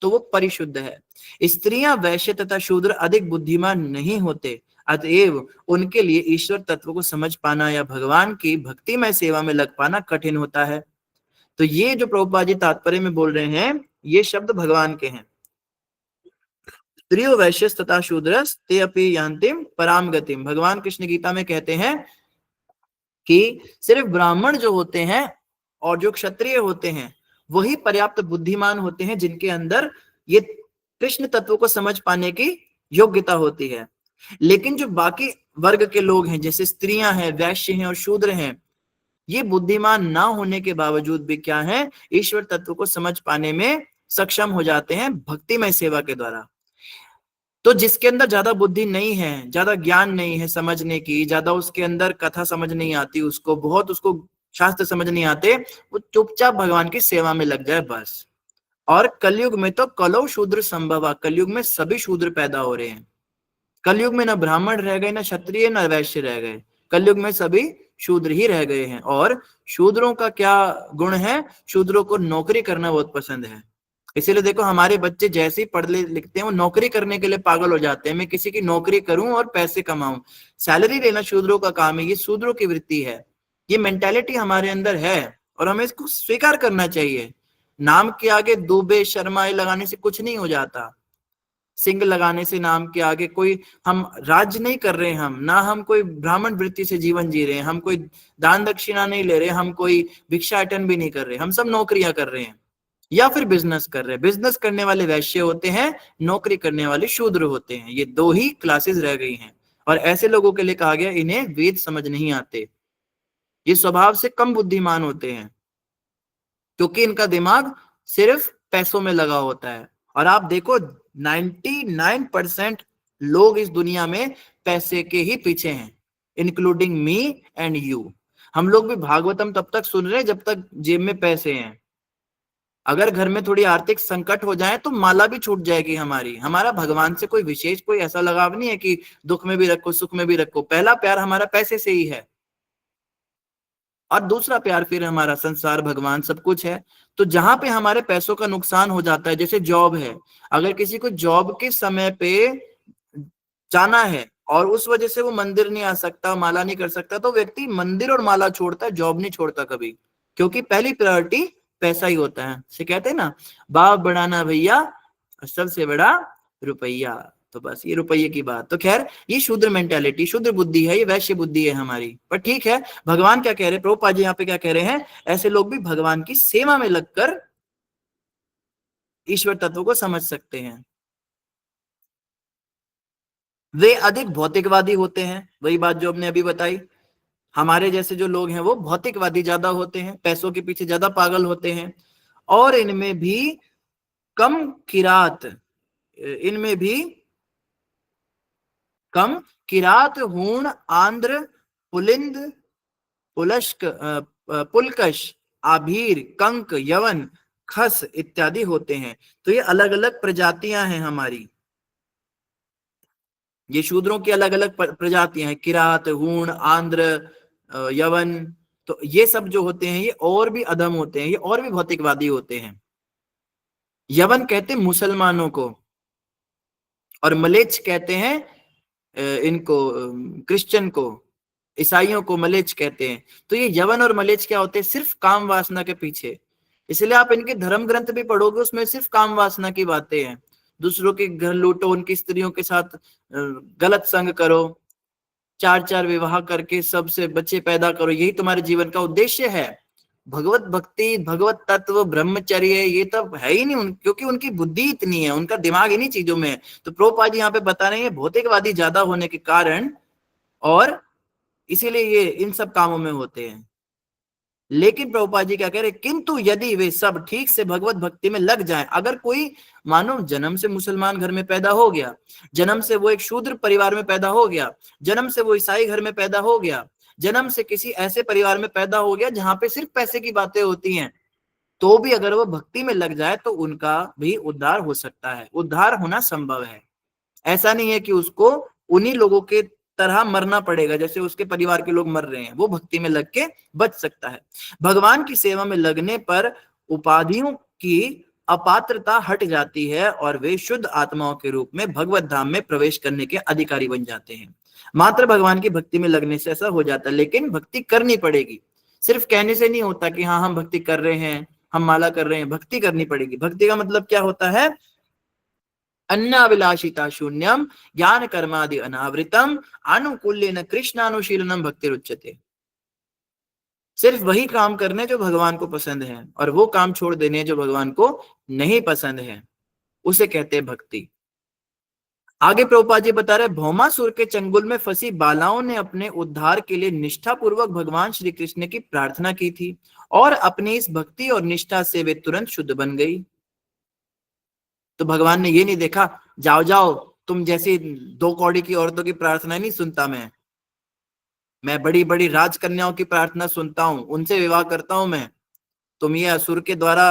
G: तो वो परिशुद्ध है। स्त्रियां, वैश्य तथा शूद्र अधिक बुद्धिमान नहीं होते, अतएव उनके लिए ईश्वर तत्व को समझ पाना या भगवान की भक्तिमय सेवा में लग पाना कठिन होता है। तो ये जो प्रभुपाद जी तात्पर्य में बोल रहे हैं, ये शब्द भगवान के हैं। स्त्रियो वैश्यस तथा शूद्रस ते अपि यान्तिम पराम गतिम। भगवान कृष्ण गीता में कहते हैं कि सिर्फ ब्राह्मण जो होते हैं और जो क्षत्रिय होते हैं वही पर्याप्त बुद्धिमान होते हैं, जिनके अंदर ये कृष्ण तत्व को समझ पाने की योग्यता होती है। लेकिन जो बाकी वर्ग के लोग हैं, जैसे स्त्रियां हैं, वैश्य हैं और शूद्र हैं, ये बुद्धिमान ना होने के बावजूद भी क्या है, ईश्वर तत्व को समझ पाने में सक्षम हो जाते हैं भक्तिमय सेवा के द्वारा। तो जिसके अंदर ज्यादा बुद्धि नहीं है, ज्यादा ज्ञान नहीं है समझने की, ज्यादा उसके अंदर कथा समझ नहीं आती, उसको शास्त्र समझ नहीं आते, वो चुपचाप भगवान की सेवा में लग जाए बस। और कलयुग में तो कलौ शूद्र संभव, कलयुग में सभी शूद्र पैदा हो रहे हैं। कलयुग में न ब्राह्मण रह गए, न क्षत्रिय, न वैश्य रह गए, कलयुग में सभी शूद्र ही रह गए हैं। और शूद्रों का क्या गुण है? शूद्रों को नौकरी करना बहुत पसंद है। इसीलिए देखो हमारे बच्चे जैसे ही पढ़ लिखते हैं वो नौकरी करने के लिए पागल हो जाते हैं, मैं किसी की नौकरी करूं और पैसे कमाऊं, सैलरी लेना शूद्रों का काम है, ये शूद्रों की वृत्ति है, ये मेंटालिटी हमारे अंदर है और हमें इसको स्वीकार करना चाहिए। नाम के आगे दुबे शर्मा लगाने से कुछ नहीं हो जाता, सिंह लगाने से नाम के आगे कोई, हम राज्य नहीं कर रहे, हम कोई ब्राह्मण वृत्ति से जीवन जी रहे हैं, हम कोई दान दक्षिणा नहीं ले रहे, हम कोई भिक्षा अटेंड भी नहीं कर रहे, हम सब नौकरियां कर रहे हैं या फिर बिजनेस कर रहे हैं। बिजनेस करने वाले वैश्य होते हैं, नौकरी करने वाले शूद्र होते हैं, ये दो ही क्लासेस रह गई हैं। और ऐसे लोगों के लिए कहा गया इन्हें वेद समझ नहीं आते, ये स्वभाव से कम बुद्धिमान होते हैं, क्योंकि इनका दिमाग सिर्फ पैसों में लगा होता है। और आप देखो 99% लोग इस दुनिया में पैसे के ही पीछे हैं, इंक्लूडिंग मी एंड यू। हम लोग भी भागवतम तब तक सुन रहे हैं जब तक जेब में पैसे हैं। अगर घर में थोड़ी आर्थिक संकट हो जाए तो माला भी छूट जाएगी हमारी। हमारा भगवान से कोई विशेष कोई ऐसा लगाव नहीं है कि दुख में भी रखो सुख में भी रखो, पहला प्यार हमारा पैसे से ही है। और दूसरा प्यार फिर हमारा संसार, भगवान, सब कुछ है। तो जहां पे हमारे पैसों का नुकसान हो जाता है, जैसे जॉब है, अगर किसी को जॉब के समय पे जाना है और उस वजह से वो मंदिर नहीं आ सकता, माला नहीं कर सकता, तो व्यक्ति मंदिर और माला छोड़ता है, जॉब नहीं छोड़ता कभी, क्योंकि पहली प्रायोरिटी पैसा ही होता है। से कहते हैं ना, बाप बढ़ाना भैया, सबसे बड़ा रुपया। तो बस ये रुपये की बात। तो खैर, ये शूद्र मेंटालिटी, शूद्र बुद्धि है, ये वैश्य बुद्धि है हमारी। पर ठीक है, भगवान क्या कह रहे हैं, प्रभुपाद जी यहाँ पे क्या कह रहे हैं, ऐसे लोग भी भगवान की सेवा में लगकर ईश्वर तत्व को समझ सकते हैं। वे अधिक भौतिकवादी होते हैं, वही बात जो हमने अभी बताई। हमारे जैसे जो लोग हैं वो भौतिकवादी ज्यादा होते हैं, पैसों के पीछे ज्यादा पागल होते हैं, और इनमें भी कम किरात, इनमें भी कम किरात, हूण, आंध्र, पुलिंद, पुलस्क, पुलकश, आभीर, कंक, यवन, खस इत्यादि होते हैं। तो ये अलग अलग प्रजातियां हैं हमारी, ये शूद्रों की अलग अलग प्रजातियां हैं, किरात, हूण, आंध्र, यवन। तो ये सब जो होते हैं ये और भी अधम होते हैं, ये और भी भौतिकवादी होते हैं। यवन कहते हैं मुसलमानों को, और मलेच्छ कहते हैं इनको, क्रिश्चियन को, ईसाइयों को मलेच्छ कहते हैं। तो ये यवन और मलेच्छ क्या होते हैं, सिर्फ काम वासना के पीछे। इसलिए आप इनके धर्म ग्रंथ भी पढ़ोगे, उसमें सिर्फ काम वासना की बातें हैं। दूसरों के घर लूटो, उनकी स्त्रियों के साथ गलत संग करो, 4-4 विवाह करके सबसे बच्चे पैदा करो, यही तुम्हारे जीवन का उद्देश्य है। भगवत भक्ति, भगवत तत्व, ब्रह्मचर्य, ये तब है ही नहीं, क्योंकि उनकी बुद्धि इतनी है, उनका दिमाग इन्हीं चीजों में है। तो प्रभुपाद जी यहाँ पे बता रहे हैं भौतिकवादी ज्यादा होने के कारण, और इसीलिए ये इन सब कामों में होते हैं। लेकिन प्रभुपाद जी क्या कह रहे हैं, किंतु यदि वे सब ठीक से भगवत भक्ति में लग जाएं, अगर कोई मानो जन्म से मुसलमान घर में पैदा हो गया, जन्म से वो एक शूद्र परिवार में पैदा हो गया, जन्म से वो ईसाई घर में पैदा हो गया, जन्म से किसी ऐसे परिवार में पैदा हो गया जहां पे सिर्फ पैसे की बातें होती हैं, तो भी अगर वो भक्ति में लग जाए तो उनका भी उद्धार हो सकता है, उद्धार होना संभव है। ऐसा नहीं है कि उसको उन्हीं लोगों के तरह मरना पड़ेगा जैसे उसके परिवार के लोग मर रहे हैं, वो भक्ति में लग के बच सकता है। भगवान की सेवा में लगने पर उपाधियों की अपात्रता हट जाती है और वे शुद्ध आत्माओं के रूप में भगवत धाम में प्रवेश करने के अधिकारी बन जाते हैं। मात्र भगवान की भक्ति में लगने से ऐसा हो जाता है, लेकिन भक्ति करनी पड़ेगी। सिर्फ कहने से नहीं होता कि हाँ हम भक्ति कर रहे हैं, हम माला कर रहे हैं, भक्ति करनी पड़ेगी। भक्ति का मतलब क्या होता है, अन्नाभिलाषिता शून्यम ज्ञान कर्मादि अनावृतम अनुकूल्येन कृष्णानुशीलनम भक्तिरुच्यते। सिर्फ वही काम करने जो भगवान को पसंद है, और वो काम छोड़ देने जो भगवान को नहीं पसंद है, उसे कहते हैं भक्ति। आगे प्रभुपाद जी बता रहे, भौमासुर के चंगुल में फंसी बालाओं ने अपने उद्धार के लिए निष्ठा पूर्वक भगवान श्री कृष्ण की प्रार्थना की थी, और अपनी इस भक्ति और निष्ठा से वे तुरंत शुद्ध बन गई। तो भगवान ने ये नहीं देखा, जाओ जाओ तुम जैसी 2 कौड़ी की औरतों की प्रार्थना नहीं सुनता मैं बड़ी बड़ी राजकन्याओं की प्रार्थना सुनता हूं, उनसे विवाह करता हूं मैं। तुम ये असुर के द्वारा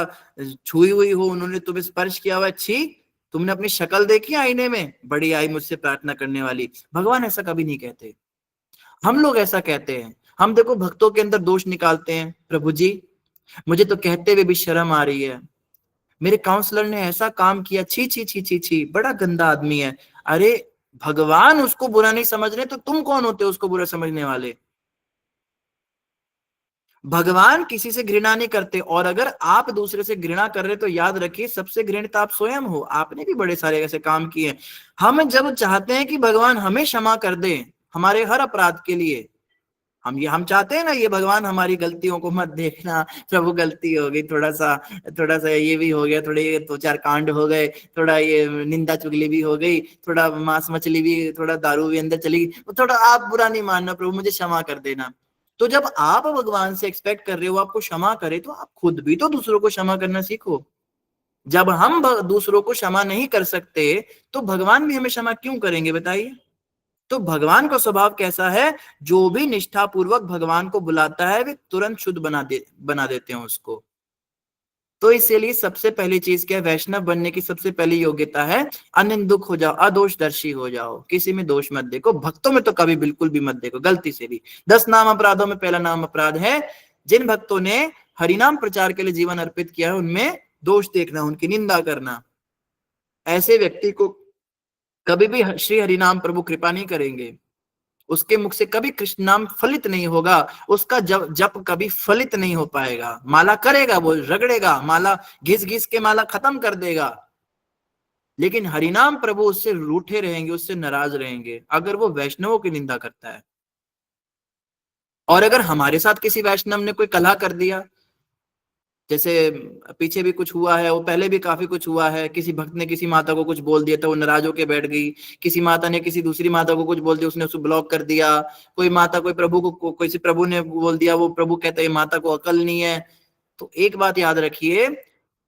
G: छुई हुई हो, उन्होंने तुम्हें स्पर्श किया हुआ, छी, तुमने अपनी शक्ल देखी आईने में, बड़ी आई मुझसे प्रार्थना करने वाली। भगवान ऐसा कभी नहीं कहते, हम लोग ऐसा कहते हैं। हम देखो भक्तों के अंदर दोष निकालते हैं, प्रभु जी मुझे तो कहते हुए भी शर्म आ रही है, मेरे काउंसलर ने ऐसा काम किया, छी छी छी छी छी, बड़ा गंदा आदमी है। अरे भगवान उसको बुरा नहीं समझ रहे तो तुम कौन होते हो उसको बुरा समझने वाले। भगवान किसी से घृणा नहीं करते, और अगर आप दूसरे से घृणा कर रहे तो याद रखिए सबसे घृणित आप स्वयं हो। आपने भी बड़े सारे ऐसे काम किए। हम जब चाहते हैं कि भगवान हमें क्षमा कर दे हमारे हर अपराध के लिए, हम चाहते हैं ना, ये भगवान हमारी गलतियों को मत देखना, प्रभु गलती हो गई, थोड़ा सा ये भी हो गया, थोड़े 2-4 कांड हो गए, थोड़ा ये निंदा चुगली भी हो गई, थोड़ा मांस मछली भी, थोड़ा दारू भी अंदर चली गई, थोड़ा आप बुरा नहीं मानना, प्रभु मुझे क्षमा कर देना। तो जब आप भगवान से एक्सपेक्ट कर रहे हो आपको क्षमा करे, तो आप खुद भी तो दूसरों को क्षमा करना सीखो। जब हम दूसरों को क्षमा नहीं कर सकते तो भगवान भी हमें क्षमा क्यों करेंगे बताइए। तो भगवान का स्वभाव कैसा है, जो भी निष्ठा पूर्वक भगवान को बुलाता है वे तुरंत शुद्ध बना देते हैं उसको। तो इसलिए सबसे पहली चीज क्या है, वैष्णव बनने की सबसे पहली योग्यता है अनिंदुक हो जाओ, अदोषदर्शी हो जाओ, किसी में दोष मत देखो। भक्तों में तो कभी बिल्कुल भी मत देखो, गलती से भी। 10 नाम अपराधों में पहला नाम अपराध है जिन भक्तों ने हरिनाम प्रचार के लिए जीवन अर्पित किया है उनमें दोष देखना, उनकी निंदा करना, ऐसे व्यक्ति को कभी भी श्री हरिनाम प्रभु कृपा नहीं करेंगे। उसके मुख से कभी कृष्ण नाम फलित नहीं होगा, उसका जप कभी फलित नहीं हो पाएगा। माला करेगा, वो रगड़ेगा, माला घिस घिस के माला खत्म कर देगा, लेकिन हरिनाम प्रभु उससे रूठे रहेंगे, उससे नाराज रहेंगे अगर वो वैष्णवों की निंदा करता है। और अगर हमारे साथ किसी वैष्णव ने कोई कलह कर दिया, जैसे पीछे भी कुछ हुआ है, वो पहले भी काफी कुछ हुआ है, किसी भक्त ने किसी माता को कुछ बोल दिया था, वो नाराज होकर बैठ गई, किसी माता ने किसी दूसरी माता को कुछ बोल दिया, उसने उसको ब्लॉक कर दिया, कोई माता कोई प्रभु को किसी प्रभु ने बोल दिया, वो प्रभु कहते हैं माता को अकल नहीं है। तो एक बात याद रखिए,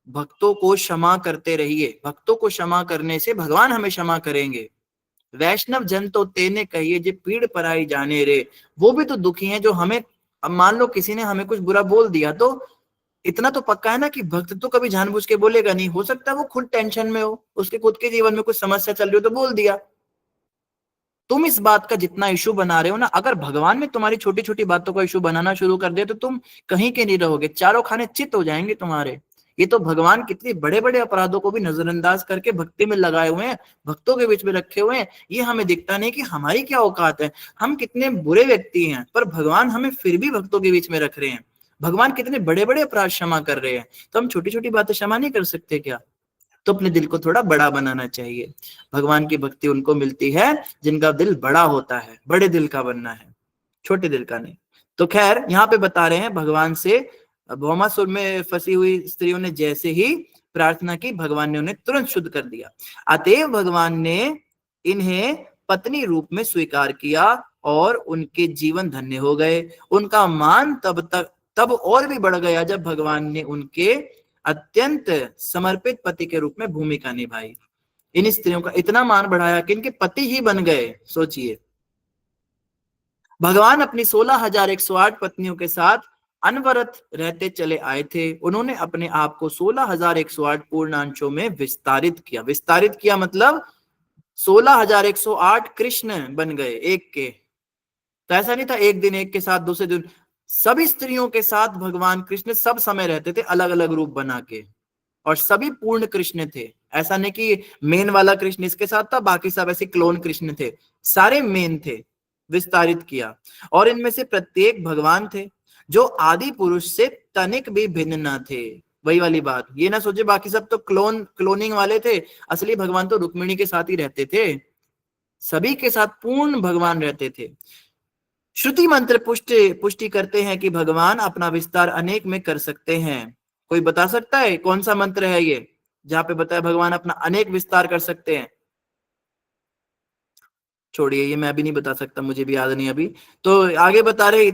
G: भक्तों को क्षमा करते रहिए, भक्तों को क्षमा करने से भगवान हमें क्षमा करेंगे। वैष्णव जन तो तेने कहिए जे पीड़ पराई जाने रे, वो भी तो दुखी हैं जो हमें, अब मान लो किसी ने हमें कुछ बुरा बोल दिया तो इतना तो पक्का है ना कि भक्त तो कभी जानबूझ के बोलेगा नहीं, हो सकता है वो खुद टेंशन में हो, उसके खुद के जीवन में कुछ समस्या चल रही हो तो बोल दिया। तुम इस बात का जितना इशू बना रहे हो ना, अगर भगवान में तुम्हारी छोटी छोटी बातों का इशू बनाना शुरू कर दे तो तुम कहीं के नहीं रहोगे, चारों खाने चित हो जाएंगे तुम्हारे। ये तो भगवान कितने बड़े बड़े अपराधों को भी नजरअंदाज करके भक्ति में लगाए हुए हैं, भक्तों के बीच में रखे हुए हैं। ये हमें दिखता नहीं कि हमारी क्या औकात है, हम कितने बुरे व्यक्ति हैं, पर भगवान हमें फिर भी भक्तों के बीच में रख रहे हैं। भगवान कितने बड़े बड़े अपराध क्षमा कर रहे हैं, तो हम छोटी छोटी बातें क्षमा नहीं कर सकते क्या? तो अपने दिल को थोड़ा बड़ा बनाना चाहिए। भगवान की भक्ति उनको मिलती है जिनका दिल बड़ा होता है, बड़े दिल का बनना है, छोटे दिल का नहीं। तो खैर यहाँ पे बता रहे हैं भगवान से भौमासुर में फंसी हुई स्त्रियों ने जैसे ही प्रार्थना की, भगवान ने उन्हें तुरंत शुद्ध कर दिया। अतएव भगवान ने इन्हें पत्नी रूप में स्वीकार किया और उनके जीवन धन्य हो गए। उनका मान तब और भी बढ़ गया जब भगवान ने उनके अत्यंत समर्पित पति के रूप में भूमिका निभाई। इन स्त्रियों का इतना मान बढ़ाया कि इनके पति ही बन गए। सोचिए, भगवान अपनी 16,108 पत्नियों के साथ अनवरत रहते चले आए थे। उन्होंने अपने आप को 16,108 पूर्णांशों में विस्तारित किया। विस्तारित किया मतलब 16,108 कृष्ण बन गए एक के। तो ऐसा नहीं था एक दिन एक के साथ, दूसरे दिन सभी स्त्रियों के साथ भगवान कृष्ण सब समय रहते थे अलग अलग रूप बना के, और सभी पूर्ण कृष्ण थे। ऐसा नहीं कि मेन वाला कृष्ण इसके साथ था, बाकी सब ऐसे क्लोन कृष्ण थे, सारे मेन थे। विस्तारित किया, और इनमें से प्रत्येक भगवान थे जो आदि पुरुष से तनिक भी भिन्न न थे। वही वाली बात, ये ना सोचे बाकी सब तो क्लोनिंग वाले थे, असली भगवान तो रुक्मिणी के साथ ही रहते थे, सभी के साथ पूर्ण भगवान रहते थे। श्रुति मंत्र पुष्टि करते हैं कि भगवान अपना विस्तार अनेक में कर सकते हैं। कोई बता सकता है कौन सा मंत्र है ये जहां पे बताया भगवान अपना अनेक विस्तार कर सकते हैं? छोड़िए, ये मैं भी नहीं बता सकता, मुझे भी याद नहीं अभी। तो आगे बता रहे,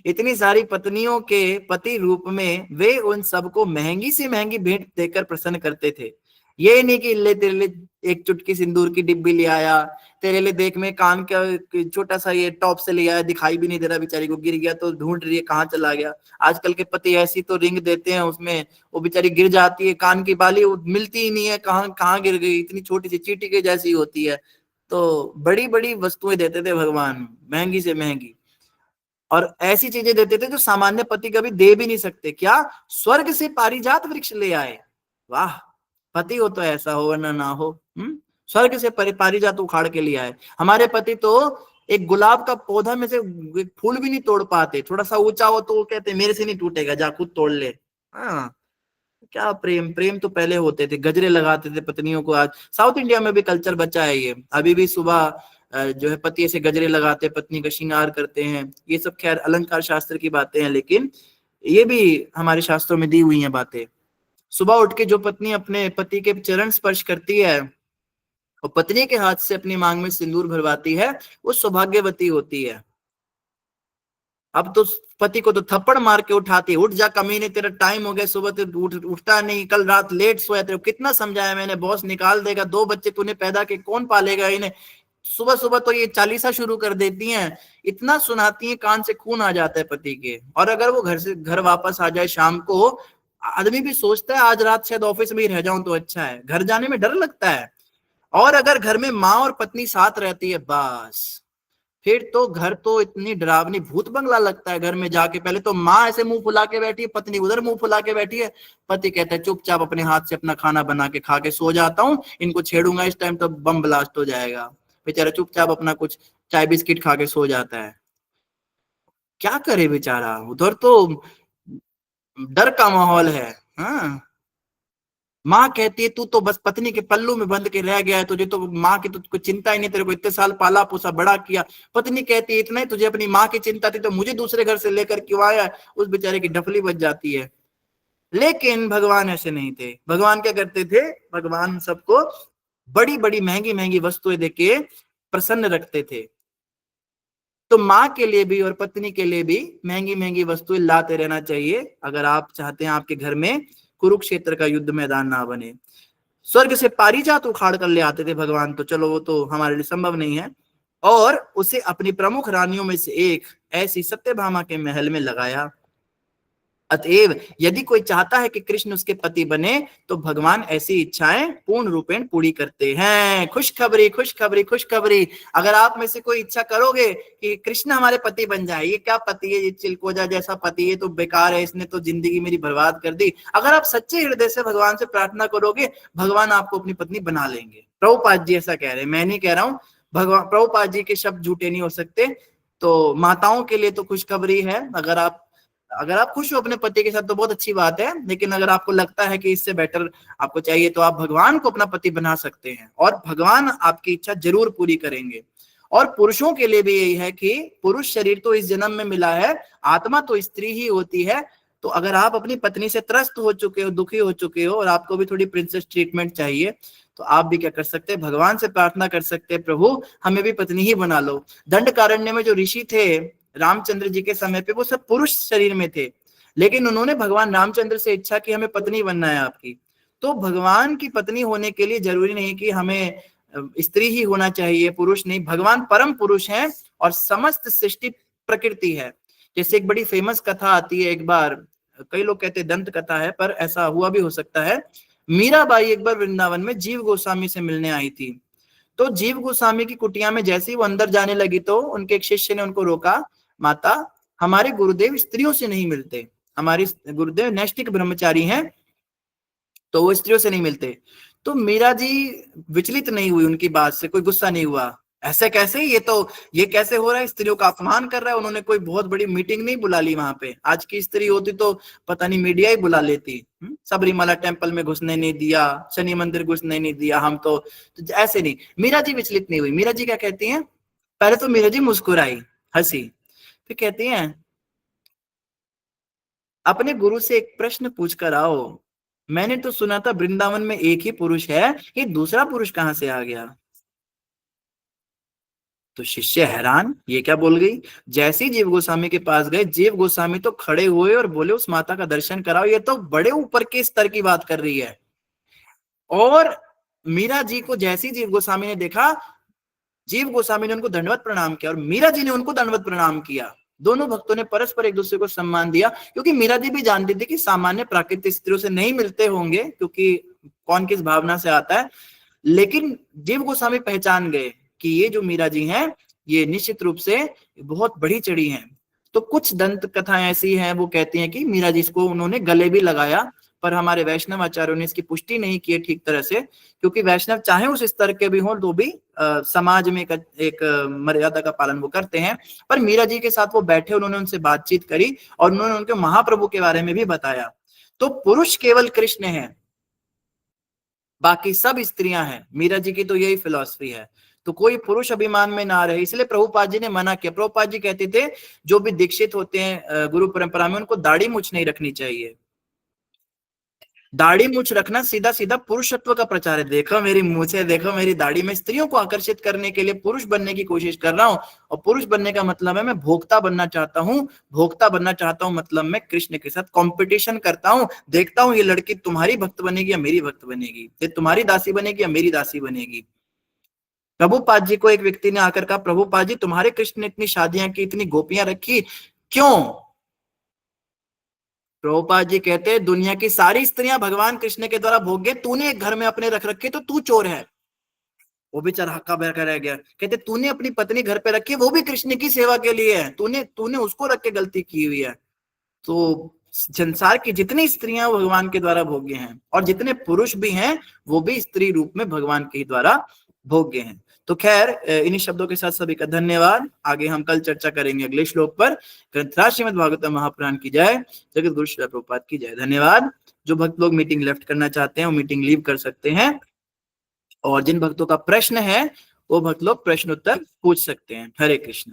G: इतनी सारी पत्नियों के पति रूप में वे उन सबको महंगी से महंगी भेंट देकर प्रसन्न करते थे। ये नहीं कि ले तेरे लिए एक चुटकी सिंदूर की डिब्बी ले आया, तेरे लिए देख में कान का छोटा सा ये टॉप से ले आया, दिखाई भी नहीं दे रहा, बेचारी को गिर गया तो ढूंढ रही है कहाँ चला गया। आजकल के पति ऐसी तो रिंग देते हैं, उसमें वो बेचारी गिर जाती है, कान की बाली मिलती ही नहीं है, कहाँ गिर गई, इतनी छोटी सी चींटी के जैसी होती है। तो बड़ी बड़ी वस्तुएं देते थे भगवान, महंगी से महंगी, और ऐसी चीजें देते थे जो सामान्य पति कभी दे भी नहीं सकते। क्या? स्वर्ग से पारिजात वृक्ष ले आए। वाह, पति हो तो ऐसा हो, वरना ना हो। स्वर्ग से पारिजात उखाड़ के ले आए। हमारे पति तो एक गुलाब का पौधा में से फूल भी नहीं तोड़ पाते, थोड़ा सा ऊंचा हो तो कहते मेरे से नहीं टूटेगा, जा खुद तोड़ ले। हाँ, क्या प्रेम तो पहले होते थे, गजरे लगाते थे पत्नियों को। आज साउथ इंडिया में भी कल्चर बचा है ये, अभी भी सुबह जो है पति ऐसे गजरे लगाते, पत्नी का श्रृंगार करते हैं। ये सब खैर अलंकार शास्त्र की बातें हैं, लेकिन ये भी हमारे शास्त्रों में दी हुई हैं बातें। सुबह उठ के जो पत्नी अपने पति के चरण स्पर्श करती है और पत्नी के हाथ से अपनी मांग में सिंदूर भरवाती है, वो सौभाग्यवती होती है। अब तो पति को तो थप्पड़ मार के उठाती है, उठ जा कमीने, तेरा टाइम हो गया, सुबह तो उठता नहीं, कल रात लेट सोया, तेरे कितना समझाया मैंने, बॉस निकाल देगा, 2 बच्चे तूने पैदा के, कौन पालेगा इन्हें। सुबह सुबह तो ये चालीसा शुरू कर देती हैं, इतना सुनाती हैं, कान से खून आ जाता है पति के। और अगर वो घर वापस आ जाए शाम को, आदमी भी सोचता है आज रात शायद ऑफिस में ही रह जाऊं तो अच्छा है, घर जाने में डर लगता है। और अगर घर में माँ और पत्नी साथ रहती है, बस फिर तो घर तो इतनी डरावनी भूत बंगला लगता है। घर में जाके पहले तो माँ ऐसे मुंह फुला के बैठी है, पत्नी उधर मुंह फुला के बैठी है। पति कहता है चुपचाप अपने हाथ से अपना खाना बना के खा के सो जाता हूँ, इनको छेड़ूंगा इस टाइम तो बम ब्लास्ट हो जाएगा। बेचारा चुपचाप अपना कुछ चाय बिस्किट खा के सो जाता है। क्या करे बेचारा, उधर तो डर का माहौल है। हाँ, माँ कहती है तू तो बस पत्नी के पल्लू में बंध के रह गया है, तुझे तो माँ की तो कुछ चिंता ही नहीं, तेरे को इतने साल पाला पोसा बड़ा किया। पत्नी कहती है इतना ही तुझे अपनी माँ की चिंता थी तो मुझे दूसरे घर से लेकर क्यों आया। उस बेचारे की डफली बच जाती है। लेकिन भगवान ऐसे नहीं थे। भगवान क्या करते थे, भगवान सबको बड़ी बड़ी महंगी महंगी वस्तुएं देके प्रसन्न रखते थे। तो माँ के लिए भी और पत्नी के लिए भी महंगी महंगी वस्तुएं लाते रहना चाहिए, अगर आप चाहते हैं आपके घर में कुरुक्षेत्र का युद्ध मैदान ना बने। स्वर्ग से पारिजात उखाड़ कर ले आते थे भगवान, तो चलो वो तो हमारे लिए संभव नहीं है, और उसे अपनी प्रमुख रानियों में से एक ऐसी सत्यभामा के महल में लगाया। अतएव यदि कोई चाहता है कि कृष्ण उसके पति बने तो भगवान ऐसी इच्छाएं पूर्ण रूपेण पूरी करते हैं। खुशखबरी खुशखबरी खुशखबरी, अगर आप में से कोई इच्छा करोगे कि कृष्ण हमारे पति बन जाए, ये क्या पति है, ये चिलकोजा जैसा पति है तो बेकार है, इसने तो जिंदगी मेरी बर्बाद कर दी। अगर आप सच्चे हृदय से भगवान से प्रार्थना करोगे, भगवान आपको अपनी पत्नी बना लेंगे। प्रभुपाद जी ऐसा कह रहे हैं, मैं नहीं कह रहा हूँ, भगवान प्रभुपाद जी के शब्द झूठे नहीं हो सकते। तो माताओं के लिए तो खुशखबरी है, अगर आप खुश हो अपने पति के साथ तो बहुत अच्छी बात है, लेकिन अगर आपको लगता है कि इससे बेटर आपको चाहिए तो आप भगवान को अपना पति बना सकते हैं, और भगवान आपकी इच्छा जरूर पूरी करेंगे। और पुरुषों के लिए भी यही है कि पुरुष शरीर तो इस जन्म में मिला है, आत्मा तो स्त्री ही होती है। तो अगर आप अपनी पत्नी से त्रस्त हो चुके हो, दुखी हो चुके हो, और आपको भी थोड़ी प्रिंसेस ट्रीटमेंट चाहिए, तो आप भी क्या कर सकते हैं, भगवान से प्रार्थना कर सकते हैं, प्रभु हमें भी पत्नी ही बना लो। दंडकारण्य में जो ऋषि थे रामचंद्र जी के समय पे, वो सब पुरुष शरीर में थे, लेकिन उन्होंने भगवान रामचंद्र से इच्छा की हमें पत्नी बनना है आपकी। तो भगवान की पत्नी होने के लिए जरूरी नहीं कि हमें स्त्री ही होना चाहिए, पुरुष नहीं। भगवान परम पुरुष हैं और समस्त सृष्टि प्रकृति है। जैसे एक बड़ी फेमस कथा आती है, एक बार कई लोग कहते हैं दंत कथा है, पर ऐसा हुआ भी हो सकता है। मीराबाई एक बार वृंदावन में जीव गोस्वामी से मिलने आई थी। तो जीव गोस्वामी की कुटिया में जैसे ही वो अंदर जाने लगी तो उनके एक शिष्य ने उनको रोका, माता हमारे गुरुदेव स्त्रियों से नहीं मिलते, हमारे गुरुदेव नैष्ठिक ब्रह्मचारी हैं, तो वो स्त्रियों से नहीं मिलते। तो मीरा जी विचलित नहीं हुई उनकी बात से, कोई गुस्सा नहीं हुआ, ऐसे कैसे, ये कैसे हो रहा है, स्त्रियों का अपमान कर रहा है। उन्होंने कोई बहुत बड़ी मीटिंग नहीं बुला ली वहां पे, आज की स्त्री होती तो पता नहीं मीडिया ही बुला लेती। सबरीमाला टेम्पल में घुसने नहीं दिया, शनि मंदिर घुसने नहीं दिया, हम तो ऐसे नहीं। मीरा जी विचलित नहीं हुई। मीरा जी क्या कहती हैं, पहले तो मीरा जी मुस्कुराई, हंसी, फिर कहती हैं अपने गुरु से एक प्रश्न पूछ कर आओ, मैंने तो सुना था वृंदावन में एक ही पुरुष है, ये दूसरा पुरुष कहां से आ गया। तो शिष्य हैरान, ये क्या बोल गई। जैसे ही जीव गोस्वामी के पास गए, जीव गोस्वामी तो खड़े हुए और बोले उस माता का दर्शन कराओ, ये तो बड़े ऊपर के स्तर की बात कर रही है। और मीरा जी को जैसे ही जीव गोस्वामी ने देखा, जीव गोस्वामी ने उनको दंडवत प्रणाम किया और मीरा जी ने उनको दंडवत प्रणाम किया। दोनों भक्तों ने परस्पर एक दूसरे को सम्मान दिया, क्योंकि मीरा जी भी जानती थी कि सामान्य प्राकृतिक स्त्रियों से नहीं मिलते होंगे, क्योंकि कौन किस भावना से आता है। लेकिन जीव गोस्वामी पहचान गए कि ये जो मीरा जी हैं, ये निश्चित रूप से बहुत बड़ी चढ़ी हैं। तो कुछ दंत कथाएं ऐसी हैं, वो कहती हैं कि मीरा जी को उन्होंने गले भी लगाया, पर हमारे वैष्णव आचार्यों ने इसकी पुष्टि नहीं की ठीक तरह से, क्योंकि वैष्णव चाहे उस स्तर के भी हों तो भी समाज में एक मर्यादा का पालन वो करते हैं। पर मीरा जी के साथ वो बैठे, उन्होंने उनसे बातचीत करी और उन्होंने उनके महाप्रभु के बारे में भी बताया। तो पुरुष केवल कृष्ण है, बाकी सब स्त्रियां हैं। मीरा जी की तो यही फिलॉसफी है। तो कोई पुरुष अभिमान में ना रहे, इसलिए प्रभुपाद जी ने मना किया। प्रभुपाद जी कहते थे जो भी दीक्षित होते हैं गुरु परंपरा में, उनको दाढ़ी मूछ नहीं रखनी चाहिए। दाढ़ी मूछ रखना सीधा सीधा पुरुषत्व का प्रचार है। देखो मेरी मूछे, देखो मेरी दाढ़ी, में स्त्रियों को आकर्षित करने के लिए पुरुष बनने की कोशिश कर रहा हूँ। और पुरुष बनने का मतलब है मैं भोक्ता बनना चाहता हूँ। भोक्ता बनना चाहता हूँ मतलब मैं कृष्ण के साथ कंपटीशन करता हूँ, देखता हूँ ये लड़की तुम्हारी भक्त बनेगी या मेरी भक्त बनेगी, ये तुम्हारी दासी बनेगी या मेरी दासी बनेगी। प्रभुपाद जी को एक व्यक्ति ने आकर कहा, प्रभुपाद जी तुम्हारे कृष्ण ने इतनी शादियां की, इतनी गोपियां रखी, क्यों। प्रभुपाद जी कहते हैं दुनिया की सारी स्त्रियां भगवान कृष्ण के द्वारा भोग्य, तूने एक घर में अपने रख रखे तो तू चोर है। वो बेचारा हक्का बक्का रह गया। कहते तूने अपनी पत्नी घर पे रखी, वो भी कृष्ण की सेवा के लिए है, तूने उसको रख के गलती की हुई है। तो संसार की जितनी स्त्रियां भगवान के द्वारा भोग्य हैं और जितने पुरुष भी हैं वो भी स्त्री रूप में भगवान के ही द्वारा भोग्य हैं। तो खैर इन्हीं शब्दों के साथ सभी का धन्यवाद। आगे हम कल चर्चा करेंगे अगले श्लोक पर। ग्रंथराज श्रीमद् भागवतम महापुराण की जय, जगत गुरु श्रील प्रभुपाद की जय। धन्यवाद। जो भक्त लोग मीटिंग लेफ्ट करना चाहते हैं वो मीटिंग लीव कर सकते हैं, और जिन भक्तों का प्रश्न है वो भक्त लोग प्रश्न उत्तर पूछ सकते हैं। हरे कृष्ण।